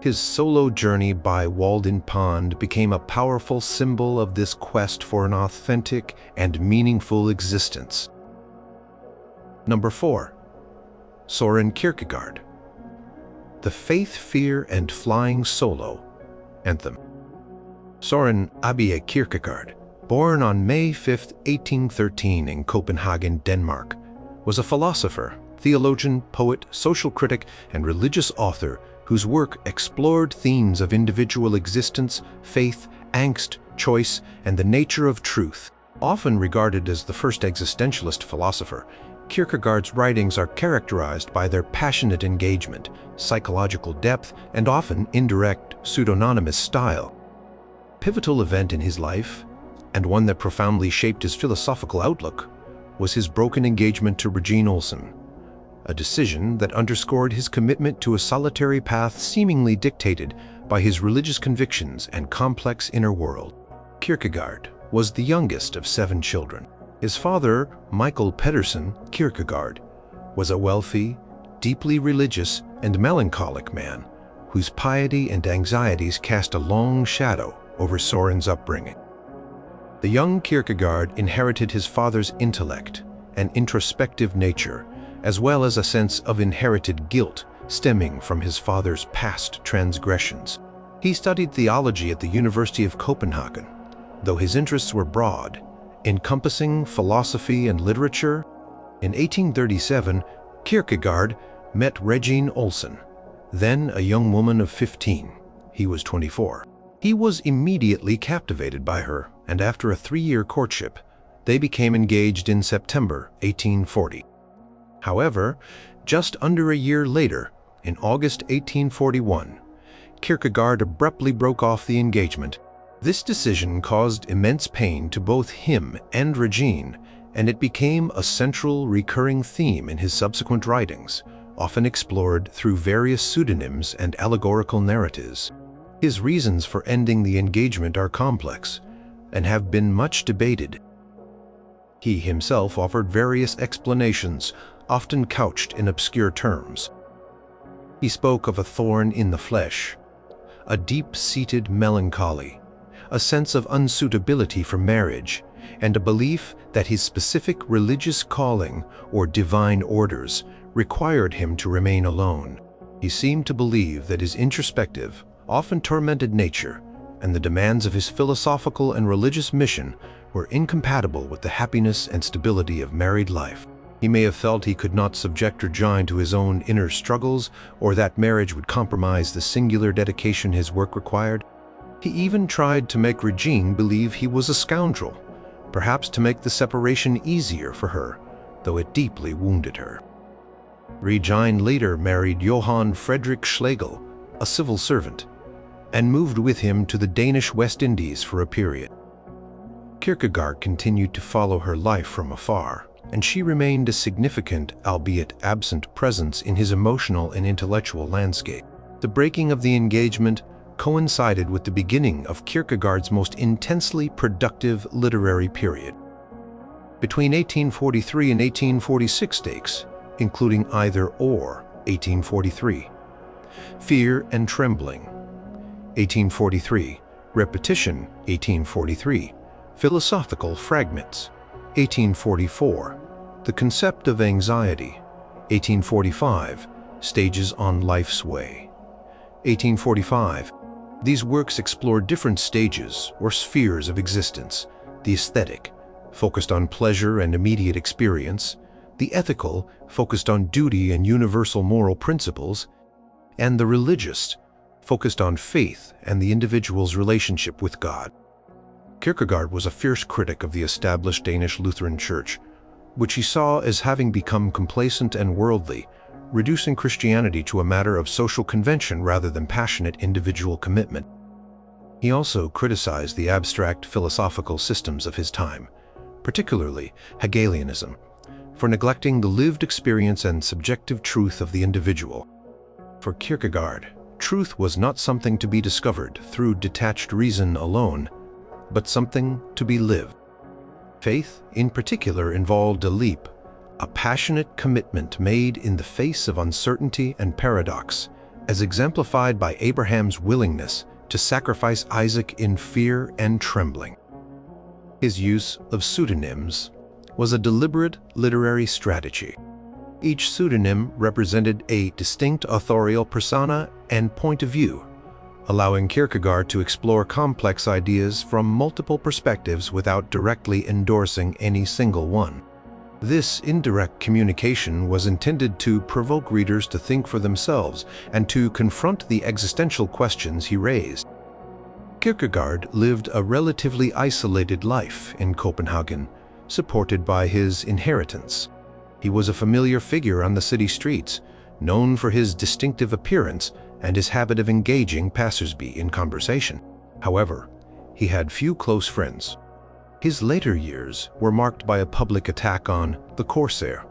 His solo journey by Walden Pond became a powerful symbol of this quest for an authentic and meaningful existence. Number 4. Søren Kierkegaard. The Faith, Fear, and Flying Solo Anthem. Søren Abie Kierkegaard, born on May 5, 1813 in Copenhagen, Denmark, was a philosopher, theologian, poet, social critic, and religious author whose work explored themes of individual existence, faith, angst, choice, and the nature of truth. Often regarded as the first existentialist philosopher, Kierkegaard's writings are characterized by their passionate engagement, psychological depth, and often indirect, pseudonymous style. A pivotal event in his life, and one that profoundly shaped his philosophical outlook, was his broken engagement to Regine Olsen, a decision that underscored his commitment to a solitary path seemingly dictated by his religious convictions and complex inner world. Kierkegaard was the youngest of 7 children. His father, Michael Pedersen Kierkegaard, was a wealthy, deeply religious, and melancholic man whose piety and anxieties cast a long shadow over Søren's upbringing. The young Kierkegaard inherited his father's intellect and introspective nature, as well as a sense of inherited guilt stemming from his father's past transgressions. He studied theology at the University of Copenhagen, though his interests were broad, encompassing philosophy and literature. In 1837, Kierkegaard met Regine Olsen, then a young woman of 15. He was 24. He was immediately captivated by her, and after a 3-year courtship, they became engaged in September 1840. However, just under a year later, in August 1841, Kierkegaard abruptly broke off the engagement. This decision caused immense pain to both him and Regine, and it became a central recurring theme in his subsequent writings, often explored through various pseudonyms and allegorical narratives. His reasons for ending the engagement are complex and have been much debated. He himself offered various explanations, often couched in obscure terms. He spoke of a thorn in the flesh, a deep-seated melancholy, a sense of unsuitability for marriage, and a belief that his specific religious calling or divine orders required him to remain alone. He seemed to believe that his introspective, often tormented nature and the demands of his philosophical and religious mission were incompatible with the happiness and stability of married life. He may have felt he could not subject Regine to his own inner struggles, or that marriage would compromise the singular dedication his work required. He even tried to make Regine believe he was a scoundrel, perhaps to make the separation easier for her, though it deeply wounded her. Regine later married Johann Friedrich Schlegel, a civil servant, and moved with him to the Danish West Indies for a period. Kierkegaard continued to follow her life from afar, and she remained a significant, albeit absent, presence in his emotional and intellectual landscape. The breaking of the engagement coincided with the beginning of Kierkegaard's most intensely productive literary period. Between 1843 and 1846 stakes, including Either or, 1843, Fear and Trembling, 1843, Repetition, 1843, Philosophical Fragments, 1844, The Concept of Anxiety, 1845, Stages on Life's Way, 1845. These works explore different stages or spheres of existence: the aesthetic, focused on pleasure and immediate experience; the ethical, focused on duty and universal moral principles; and the religious, focused on faith and the individual's relationship with God. Kierkegaard was a fierce critic of the established Danish Lutheran Church, which he saw as having become complacent and worldly, reducing Christianity to a matter of social convention rather than passionate individual commitment. He also criticized the abstract philosophical systems of his time, particularly Hegelianism, for neglecting the lived experience and subjective truth of the individual. For Kierkegaard, truth was not something to be discovered through detached reason alone, but something to be lived. Faith, in particular, involved a leap, a passionate commitment made in the face of uncertainty and paradox, as exemplified by Abraham's willingness to sacrifice Isaac in fear and trembling. His use of pseudonyms was a deliberate literary strategy. Each pseudonym represented a distinct authorial persona and point of view, allowing Kierkegaard to explore complex ideas from multiple perspectives without directly endorsing any single one. This indirect communication was intended to provoke readers to think for themselves and to confront the existential questions he raised. Kierkegaard lived a relatively isolated life in Copenhagen, supported by his inheritance. He was a familiar figure on the city streets, known for his distinctive appearance and his habit of engaging passers-by in conversation. However, he had few close friends. His later years were marked by a public attack on The Corsair,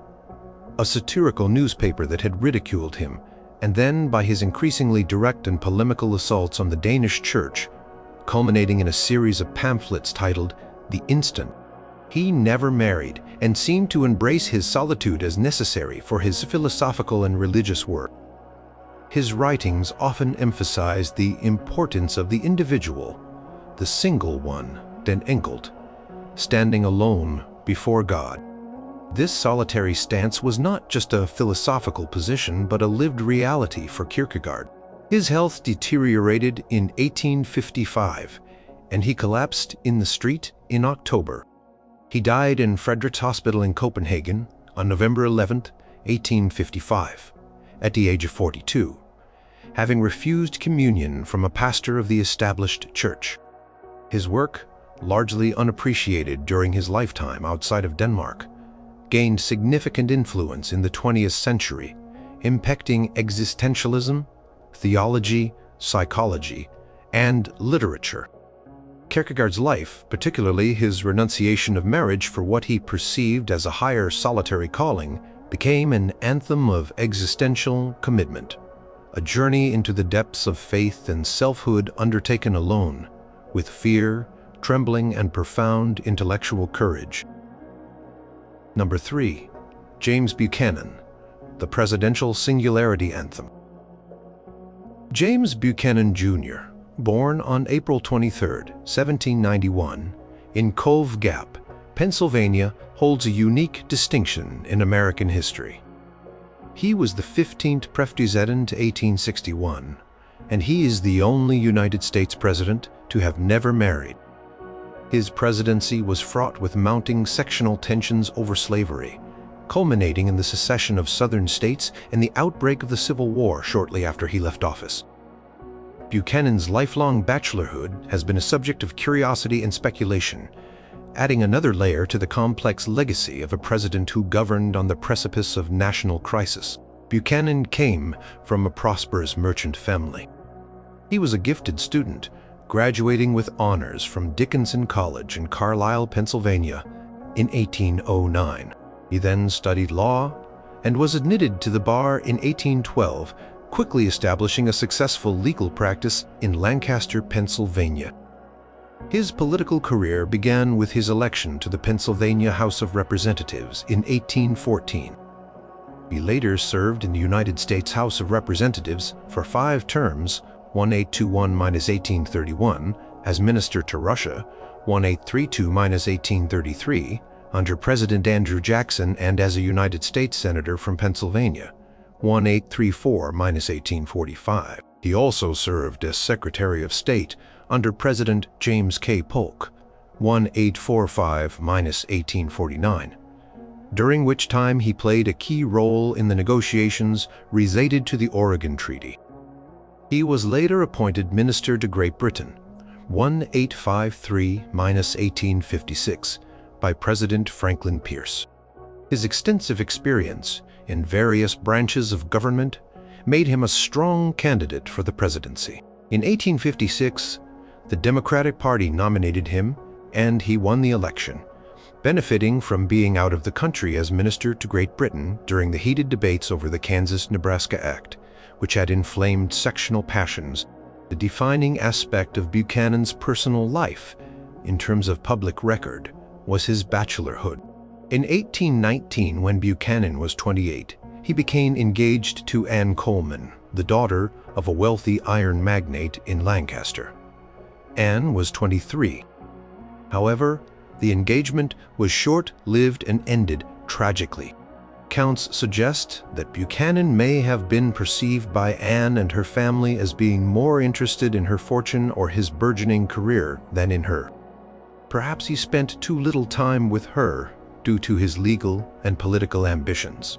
a satirical newspaper that had ridiculed him, and then by his increasingly direct and polemical assaults on the Danish church, culminating in a series of pamphlets titled The Instant. He never married and seemed to embrace his solitude as necessary for his philosophical and religious work. His writings often emphasized the importance of the individual, the single one, den enkelt, standing alone before God. This solitary stance was not just a philosophical position, but a lived reality for Kierkegaard. His health deteriorated in 1855, and he collapsed in the street in October. He died in Frederiks Hospital in Copenhagen on November 11, 1855, at the age of 42, having refused communion from a pastor of the established church. His work, largely unappreciated during his lifetime outside of Denmark, gained significant influence in the 20th century, impacting existentialism, theology, psychology, and literature. Kierkegaard's life, particularly his renunciation of marriage for what he perceived as a higher solitary calling, became an anthem of existential commitment, a journey into the depths of faith and selfhood undertaken alone, with fear, trembling, and profound intellectual courage. Number 3. James Buchanan, The Presidential Singularity Anthem. James Buchanan, Jr., born on April 23, 1791, in Cove Gap, Pennsylvania, holds a unique distinction in American history. He was the 15th President to 1861, and he is the only United States president to have never married. His presidency was fraught with mounting sectional tensions over slavery, culminating in the secession of Southern states and the outbreak of the Civil War shortly after he left office. Buchanan's lifelong bachelorhood has been a subject of curiosity and speculation, adding another layer to the complex legacy of a president who governed on the precipice of national crisis. Buchanan came from a prosperous merchant family. He was a gifted student, graduating with honors from Dickinson College in Carlisle, Pennsylvania, in 1809. He then studied law and was admitted to the bar in 1812, quickly establishing a successful legal practice in Lancaster, Pennsylvania. His political career began with his election to the Pennsylvania House of Representatives in 1814. He later served in the United States House of Representatives for 5 terms, 1821–1831, as Minister to Russia, 1832–1833, under President Andrew Jackson, and as a United States Senator from Pennsylvania, 1834–1845. He also served as Secretary of State under President James K. Polk, 1845–1849, during which time he played a key role in the negotiations related to the Oregon Treaty. He was later appointed Minister to Great Britain, 1853–1856, by President Franklin Pierce. His extensive experience in various branches of government made him a strong candidate for the presidency. In 1856, The Democratic Party nominated him, and he won the election, benefiting from being out of the country as minister to Great Britain during the heated debates over the Kansas-Nebraska Act, which had inflamed sectional passions. The defining aspect of Buchanan's personal life, in terms of public record, was his bachelorhood. In 1819, when Buchanan was 28, he became engaged to Anne Coleman, the daughter of a wealthy iron magnate in Lancaster. Anne was 23. However, the engagement was short-lived and ended tragically. Accounts suggest that Buchanan may have been perceived by Anne and her family as being more interested in her fortune or his burgeoning career than in her. Perhaps he spent too little time with her due to his legal and political ambitions.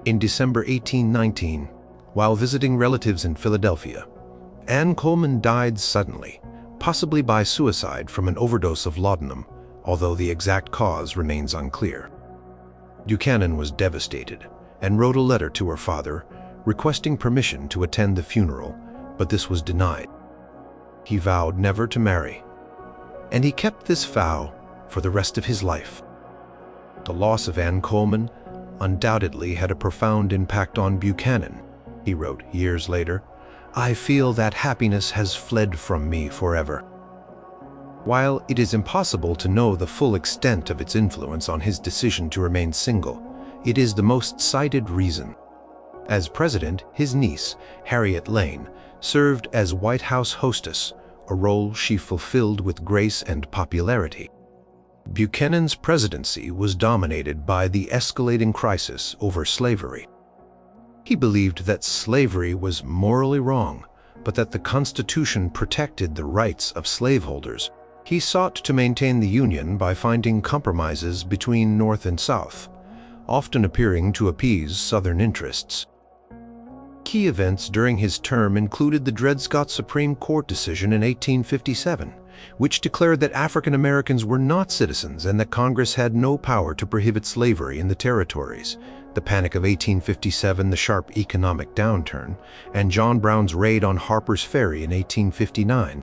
In December 1819, while visiting relatives in Philadelphia, Anne Coleman died suddenly, possibly by suicide from an overdose of laudanum, although the exact cause remains unclear. Buchanan was devastated and wrote a letter to her father requesting permission to attend the funeral, but this was denied. He vowed never to marry, and he kept this vow for the rest of his life. The loss of Anne Coleman undoubtedly had a profound impact on Buchanan. He wrote years later, "I feel that happiness has fled from me forever." While it is impossible to know the full extent of its influence on his decision to remain single, it is the most cited reason. As president, his niece, Harriet Lane, served as White House hostess, a role she fulfilled with grace and popularity. Buchanan's presidency was dominated by the escalating crisis over slavery. He believed that slavery was morally wrong, but that the Constitution protected the rights of slaveholders. He sought to maintain the Union by finding compromises between North and South, often appearing to appease Southern interests. Key events during his term included the Dred Scott Supreme Court decision in 1857, which declared that African Americans were not citizens and that Congress had no power to prohibit slavery in the territories, the Panic of 1857, the sharp economic downturn, and John Brown's raid on Harper's Ferry in 1859.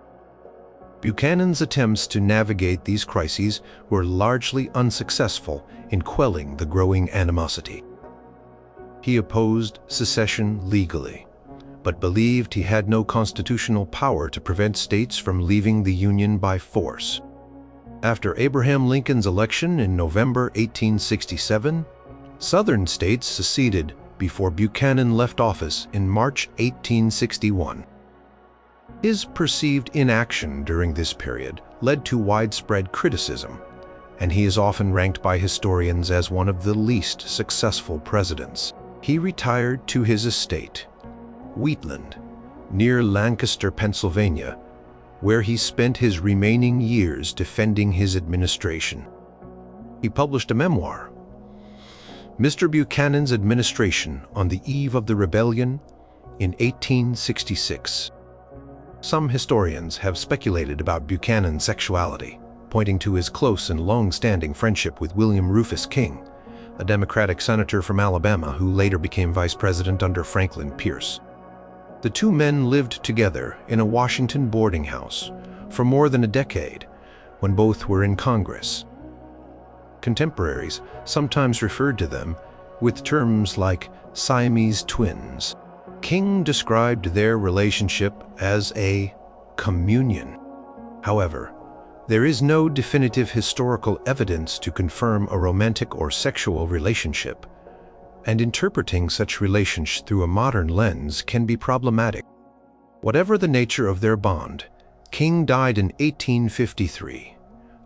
Buchanan's attempts to navigate these crises were largely unsuccessful in quelling the growing animosity. He opposed secession legally, but believed he had no constitutional power to prevent states from leaving the Union by force. After Abraham Lincoln's election in November 1867, Southern states seceded before Buchanan left office in March 1861. His perceived inaction during this period led to widespread criticism, and he is often ranked by historians as one of the least successful presidents. He retired to his estate, Wheatland, near Lancaster, Pennsylvania, where he spent his remaining years defending his administration. He published a memoir, Mr. Buchanan's Administration on the Eve of the Rebellion, in 1866. Some historians have speculated about Buchanan's sexuality, pointing to his close and long-standing friendship with William Rufus King, a Democratic senator from Alabama who later became vice president under Franklin Pierce. The two men lived together in a Washington boarding house for more than a decade when both were in Congress. Contemporaries sometimes referred to them with terms like Siamese twins. King described their relationship as a communion. However, there is no definitive historical evidence to confirm a romantic or sexual relationship, and interpreting such relations through a modern lens can be problematic. Whatever the nature of their bond, King died in 1853,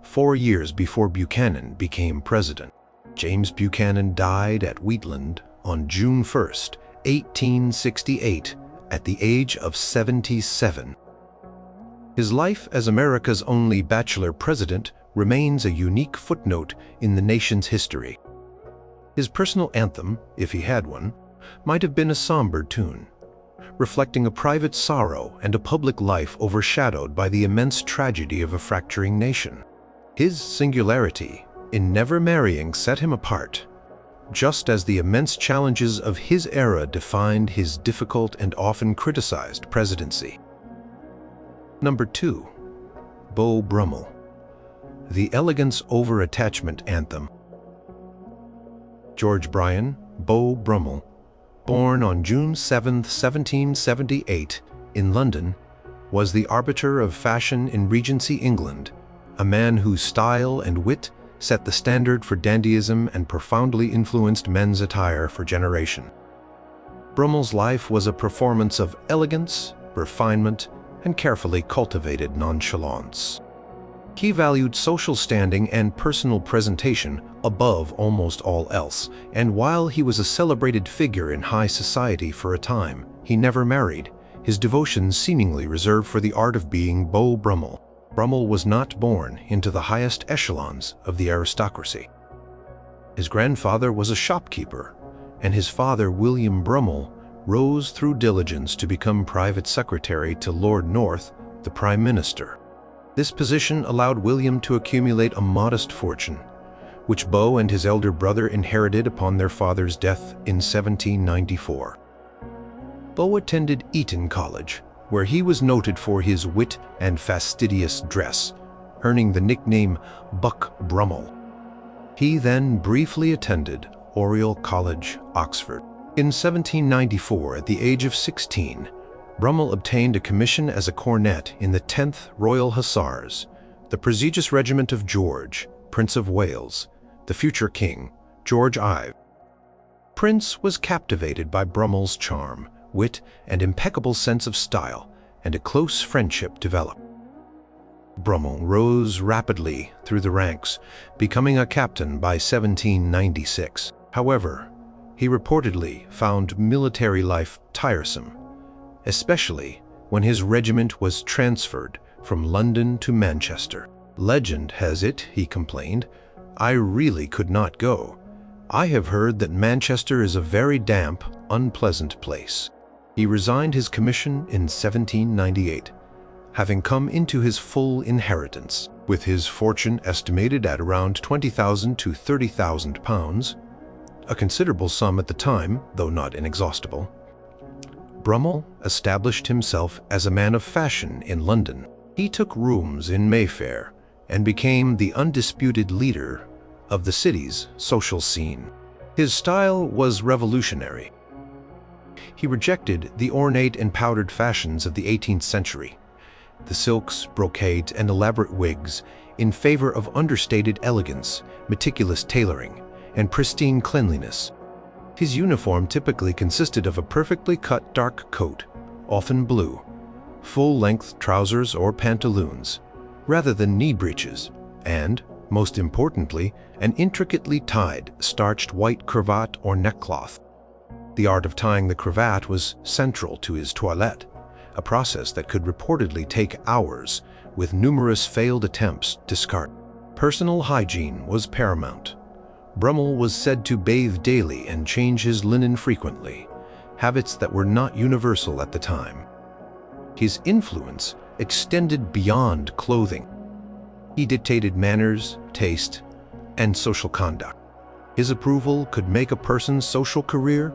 4 years before Buchanan became president. James Buchanan died at Wheatland on June 1st, 1868, at the age of 77. His life as America's only bachelor president remains a unique footnote in the nation's history. His personal anthem, if he had one, might have been a somber tune, reflecting a private sorrow and a public life overshadowed by the immense tragedy of a fracturing nation. His singularity in never marrying set him apart, just as the immense challenges of his era defined his difficult and often criticized presidency. Number 2. Beau Brummel. The Elegance Over Attachment Anthem. George Brian Beau Brummel, born on June 7, 1778, in London, was the arbiter of fashion in Regency England, a man whose style and wit set the standard for dandyism and profoundly influenced men's attire for generations. Brummel's life was a performance of elegance, refinement, and carefully cultivated nonchalance. He valued social standing and personal presentation above almost all else, and while he was a celebrated figure in high society for a time, he never married, his devotions seemingly reserved for the art of being Beau Brummel. Brummel was not born into the highest echelons of the aristocracy. His grandfather was a shopkeeper, and his father, William Brummel, rose through diligence to become private secretary to Lord North, the Prime Minister. This position allowed William to accumulate a modest fortune, which Beau and his elder brother inherited upon their father's death in 1794. Beau attended Eton College, where he was noted for his wit and fastidious dress, earning the nickname Buck Brummel. He then briefly attended Oriel College, Oxford. In 1794, at the age of 16, Brummel obtained a commission as a cornet in the 10th Royal Hussars, the prestigious regiment of George, Prince of Wales, the future King, George I. Prince was captivated by Brummel's charm, wit, and impeccable sense of style, and a close friendship developed. Brummel rose rapidly through the ranks, becoming a captain by 1796. However, he reportedly found military life tiresome, especially when his regiment was transferred from London to Manchester. Legend has it, he complained, "I really could not go. I have heard that Manchester is a very damp, unpleasant place." He resigned his commission in 1798, having come into his full inheritance. With his fortune estimated at around £20,000 to £30,000, a considerable sum at the time, though not inexhaustible, Brummel established himself as a man of fashion in London. He took rooms in Mayfair and became the undisputed leader of the city's social scene. His style was revolutionary. He rejected the ornate and powdered fashions of the 18th century, the silks, brocades, and elaborate wigs, in favor of understated elegance, meticulous tailoring, and pristine cleanliness. His uniform typically consisted of a perfectly cut dark coat, often blue, full-length trousers or pantaloons, rather than knee breeches, and, most importantly, an intricately tied, starched white cravat or neckcloth. The art of tying the cravat was central to his toilette, a process that could reportedly take hours, with numerous failed attempts discarded. Personal hygiene was paramount. Brummel was said to bathe daily and change his linen frequently, habits that were not universal at the time. His influence extended beyond clothing. He dictated manners, taste, and social conduct. His approval could make a person's social career,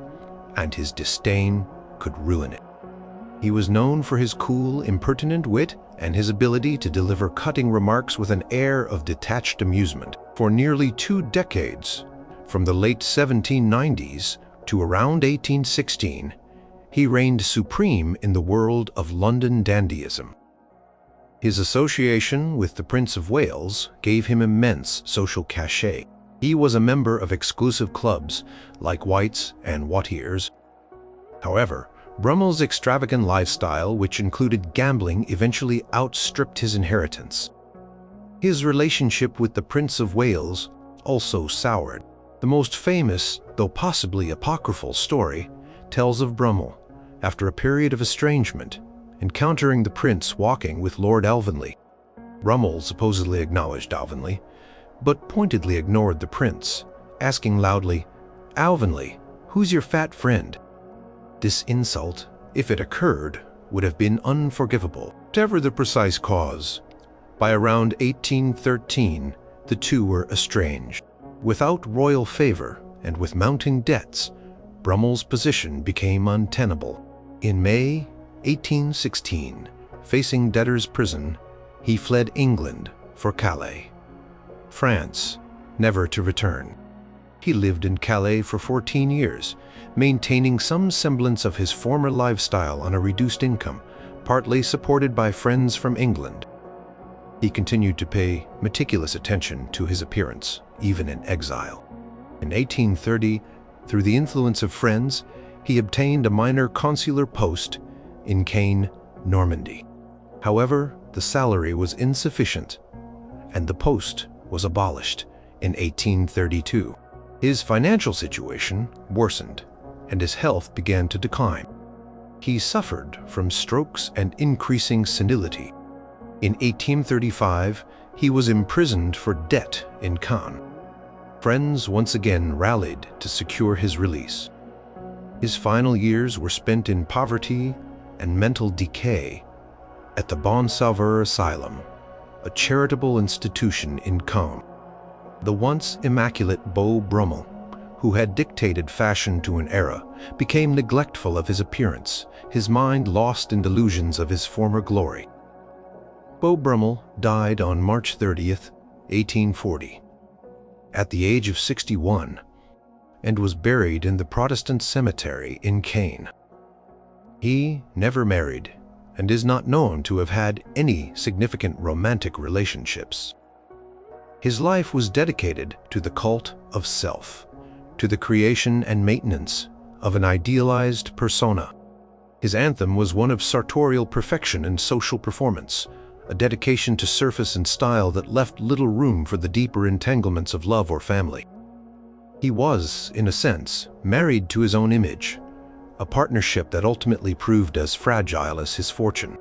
and his disdain could ruin it. He was known for his cool, impertinent wit and his ability to deliver cutting remarks with an air of detached amusement. For nearly 2 decades, from the late 1790s to around 1816, he reigned supreme in the world of London dandyism. His association with the Prince of Wales gave him immense social cachet. He was a member of exclusive clubs like White's and Watier's. However, Brummel's extravagant lifestyle, which included gambling, eventually outstripped his inheritance. His relationship with the Prince of Wales also soured. The most famous, though possibly apocryphal, story tells of Brummel, after a period of estrangement, encountering the prince walking with Lord Alvanley. Brummel supposedly acknowledged Alvanley, but pointedly ignored the prince, asking loudly, "Alvanley, who's your fat friend?" This insult, if it occurred, would have been unforgivable. Whatever the precise cause, by around 1813, the two were estranged. Without royal favor and with mounting debts, Brummel's position became untenable. In May 1816, facing debtor's prison, he fled England for Calais, France, never to return. He lived in Calais for 14 years, maintaining some semblance of his former lifestyle on a reduced income, partly supported by friends from England. He continued to pay meticulous attention to his appearance, even in exile. In 1830, through the influence of friends, he obtained a minor consular post in Caen, Normandy. However, the salary was insufficient, and the post was abolished in 1832. His financial situation worsened, and his health began to decline. He suffered from strokes and increasing senility. In 1835, he was imprisoned for debt in Caen. Friends once again rallied to secure his release. His final years were spent in poverty and mental decay at the Bon Sauveur Asylum, a charitable institution in Caen. The once immaculate Beau Brummel, who had dictated fashion to an era, became neglectful of his appearance, his mind lost in delusions of his former glory. Beau Brummel died on March 30th, 1840, at the age of 61, and was buried in the Protestant cemetery in Caen. He never married and is not known to have had any significant romantic relationships. His life was dedicated to the cult of self, to the creation and maintenance of an idealized persona. His anthem was one of sartorial perfection and social performance, a dedication to surface and style that left little room for the deeper entanglements of love or family. He was, in a sense, married to his own image, a partnership that ultimately proved as fragile as his fortune.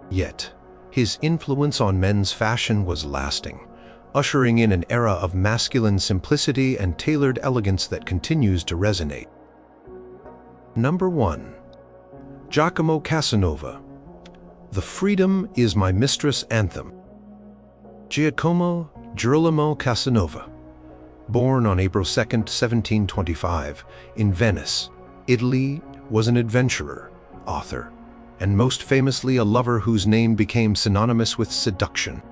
Yet, his influence on men's fashion was lasting, ushering in an era of masculine simplicity and tailored elegance that continues to resonate. Number 1. Giacomo Casanova, The Freedom is My Mistress Anthem. Giacomo Girolamo Casanova, born on April 2, 1725, in Venice, Italy, was an adventurer, author, and most famously a lover whose name became synonymous with seduction.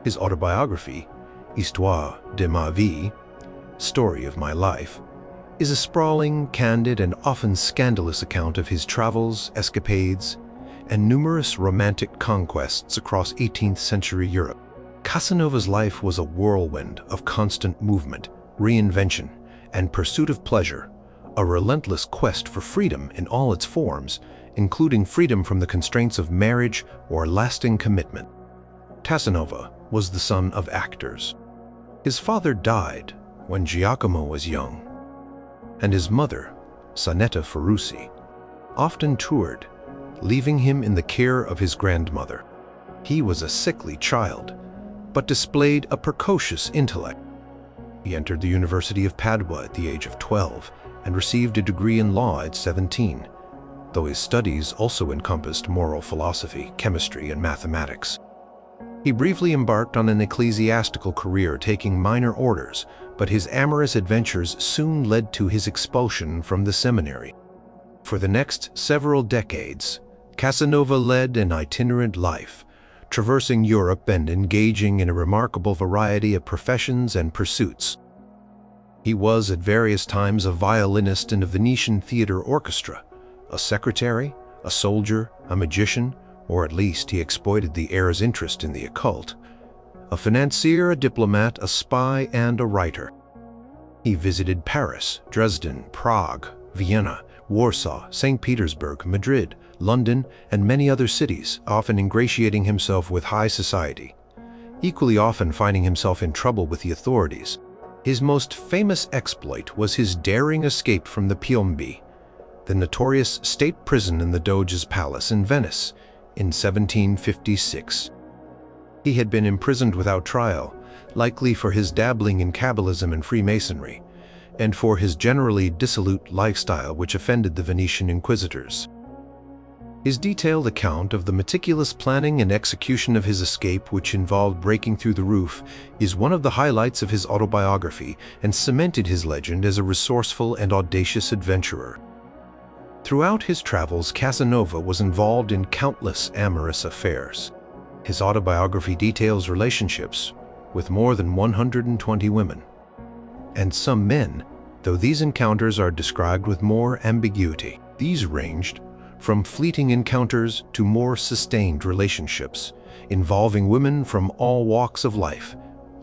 His autobiography, Histoire de ma vie, Story of My Life, is a sprawling, candid, and often scandalous account of his travels, escapades, and numerous romantic conquests across 18th century Europe. Casanova's life was a whirlwind of constant movement, reinvention, and pursuit of pleasure, a relentless quest for freedom in all its forms, including freedom from the constraints of marriage or lasting commitment. Casanova was the son of actors. His father died when Giacomo was young, and his mother, Sanetta Ferrucci, often toured, leaving him in the care of his grandmother. He was a sickly child, but displayed a precocious intellect. He entered the University of Padua at the age of 12 and received a degree in law at 17, though his studies also encompassed moral philosophy, chemistry, and mathematics. He briefly embarked on an ecclesiastical career, taking minor orders, but his amorous adventures soon led to his expulsion from the seminary. For the next several decades, Casanova led an itinerant life, traversing Europe and engaging in a remarkable variety of professions and pursuits. He was at various times a violinist in a Venetian theater orchestra, a secretary, a soldier, a magician, or at least he exploited the heir's interest in the occult, a financier, a diplomat, a spy, and a writer. He visited Paris, Dresden, Prague, Vienna, Warsaw, St. Petersburg, Madrid, London, and many other cities, often ingratiating himself with high society, equally often finding himself in trouble with the authorities. His most famous exploit was his daring escape from the Piombi, the notorious state prison in the Doge's palace in Venice, in 1756. He had been imprisoned without trial, likely for his dabbling in Kabbalism and Freemasonry, and for his generally dissolute lifestyle which offended the Venetian inquisitors. His detailed account of the meticulous planning and execution of his escape, which involved breaking through the roof, is one of the highlights of his autobiography and cemented his legend as a resourceful and audacious adventurer. Throughout his travels, Casanova was involved in countless amorous affairs. His autobiography details relationships with more than 120 women and some men, though these encounters are described with more ambiguity. These ranged from fleeting encounters to more sustained relationships involving women from all walks of life: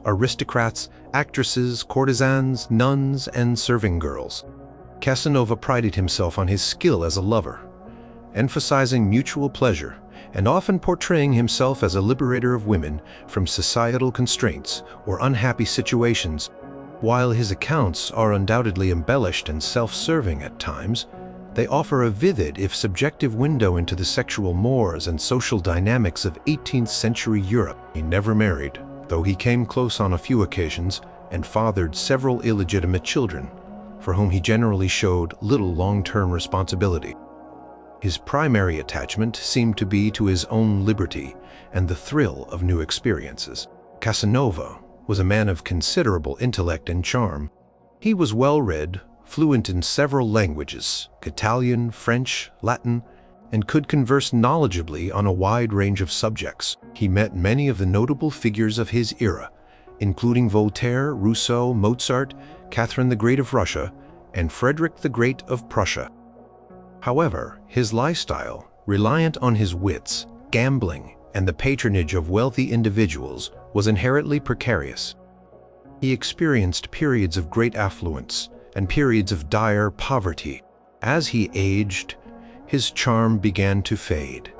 aristocrats, actresses, courtesans, nuns, and serving girls. Casanova prided himself on his skill as a lover, emphasizing mutual pleasure and often portraying himself as a liberator of women from societal constraints or unhappy situations. While his accounts are undoubtedly embellished and self-serving at times, they offer a vivid, if subjective, window into the sexual mores and social dynamics of 18th century Europe. He never married, though he came close on a few occasions and fathered several illegitimate children, for whom he generally showed little long-term responsibility. His primary attachment seemed to be to his own liberty and the thrill of new experiences. Casanova was a man of considerable intellect and charm. He was well-read, fluent in several languages, Italian, French, Latin, and could converse knowledgeably on a wide range of subjects. He met many of the notable figures of his era, including Voltaire, Rousseau, Mozart, Catherine the Great of Russia, and Frederick the Great of Prussia. However, his lifestyle, reliant on his wits, gambling, and the patronage of wealthy individuals, was inherently precarious. He experienced periods of great affluence and periods of dire poverty. As he aged, his charm began to fade,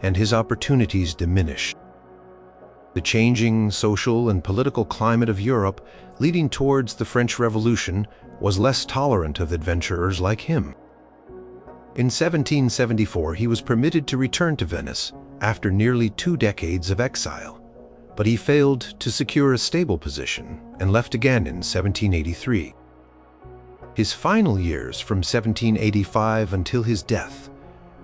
and his opportunities diminished. The changing social and political climate of Europe leading towards the French Revolution was less tolerant of adventurers like him. In 1774, he was permitted to return to Venice after nearly 2 decades of exile, but he failed to secure a stable position and left again in 1783. His final years from 1785 until his death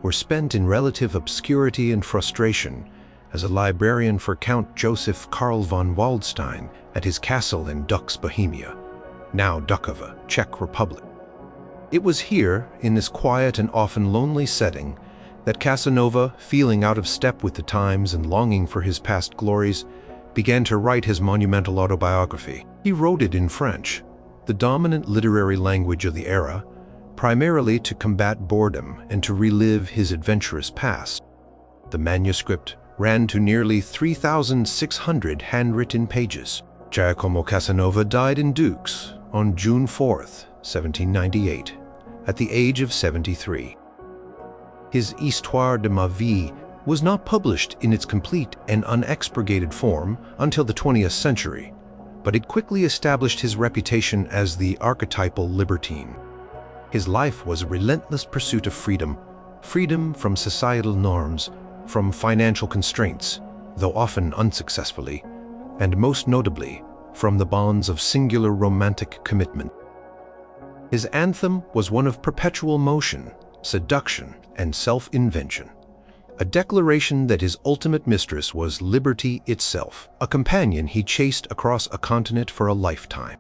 were spent in relative obscurity and frustration as a librarian for Count Joseph Karl von Waldstein at his castle in Dux, Bohemia, now Dukovo, Czech Republic. It was here, in this quiet and often lonely setting, that Casanova, feeling out of step with the times and longing for his past glories, began to write his monumental autobiography. He wrote it in French, the dominant literary language of the era, primarily to combat boredom and to relive his adventurous past. The manuscript ran to nearly 3,600 handwritten pages. Giacomo Casanova died in Dux on June 4th, 1798, at the age of 73. His Histoire de ma vie was not published in its complete and unexpurgated form until the 20th century, but it quickly established his reputation as the archetypal libertine. His life was a relentless pursuit of freedom, freedom from societal norms, from financial constraints, though often unsuccessfully, and most notably, from the bonds of singular romantic commitment. His anthem was one of perpetual motion, seduction, and self-invention, a declaration that his ultimate mistress was liberty itself, a companion he chased across a continent for a lifetime.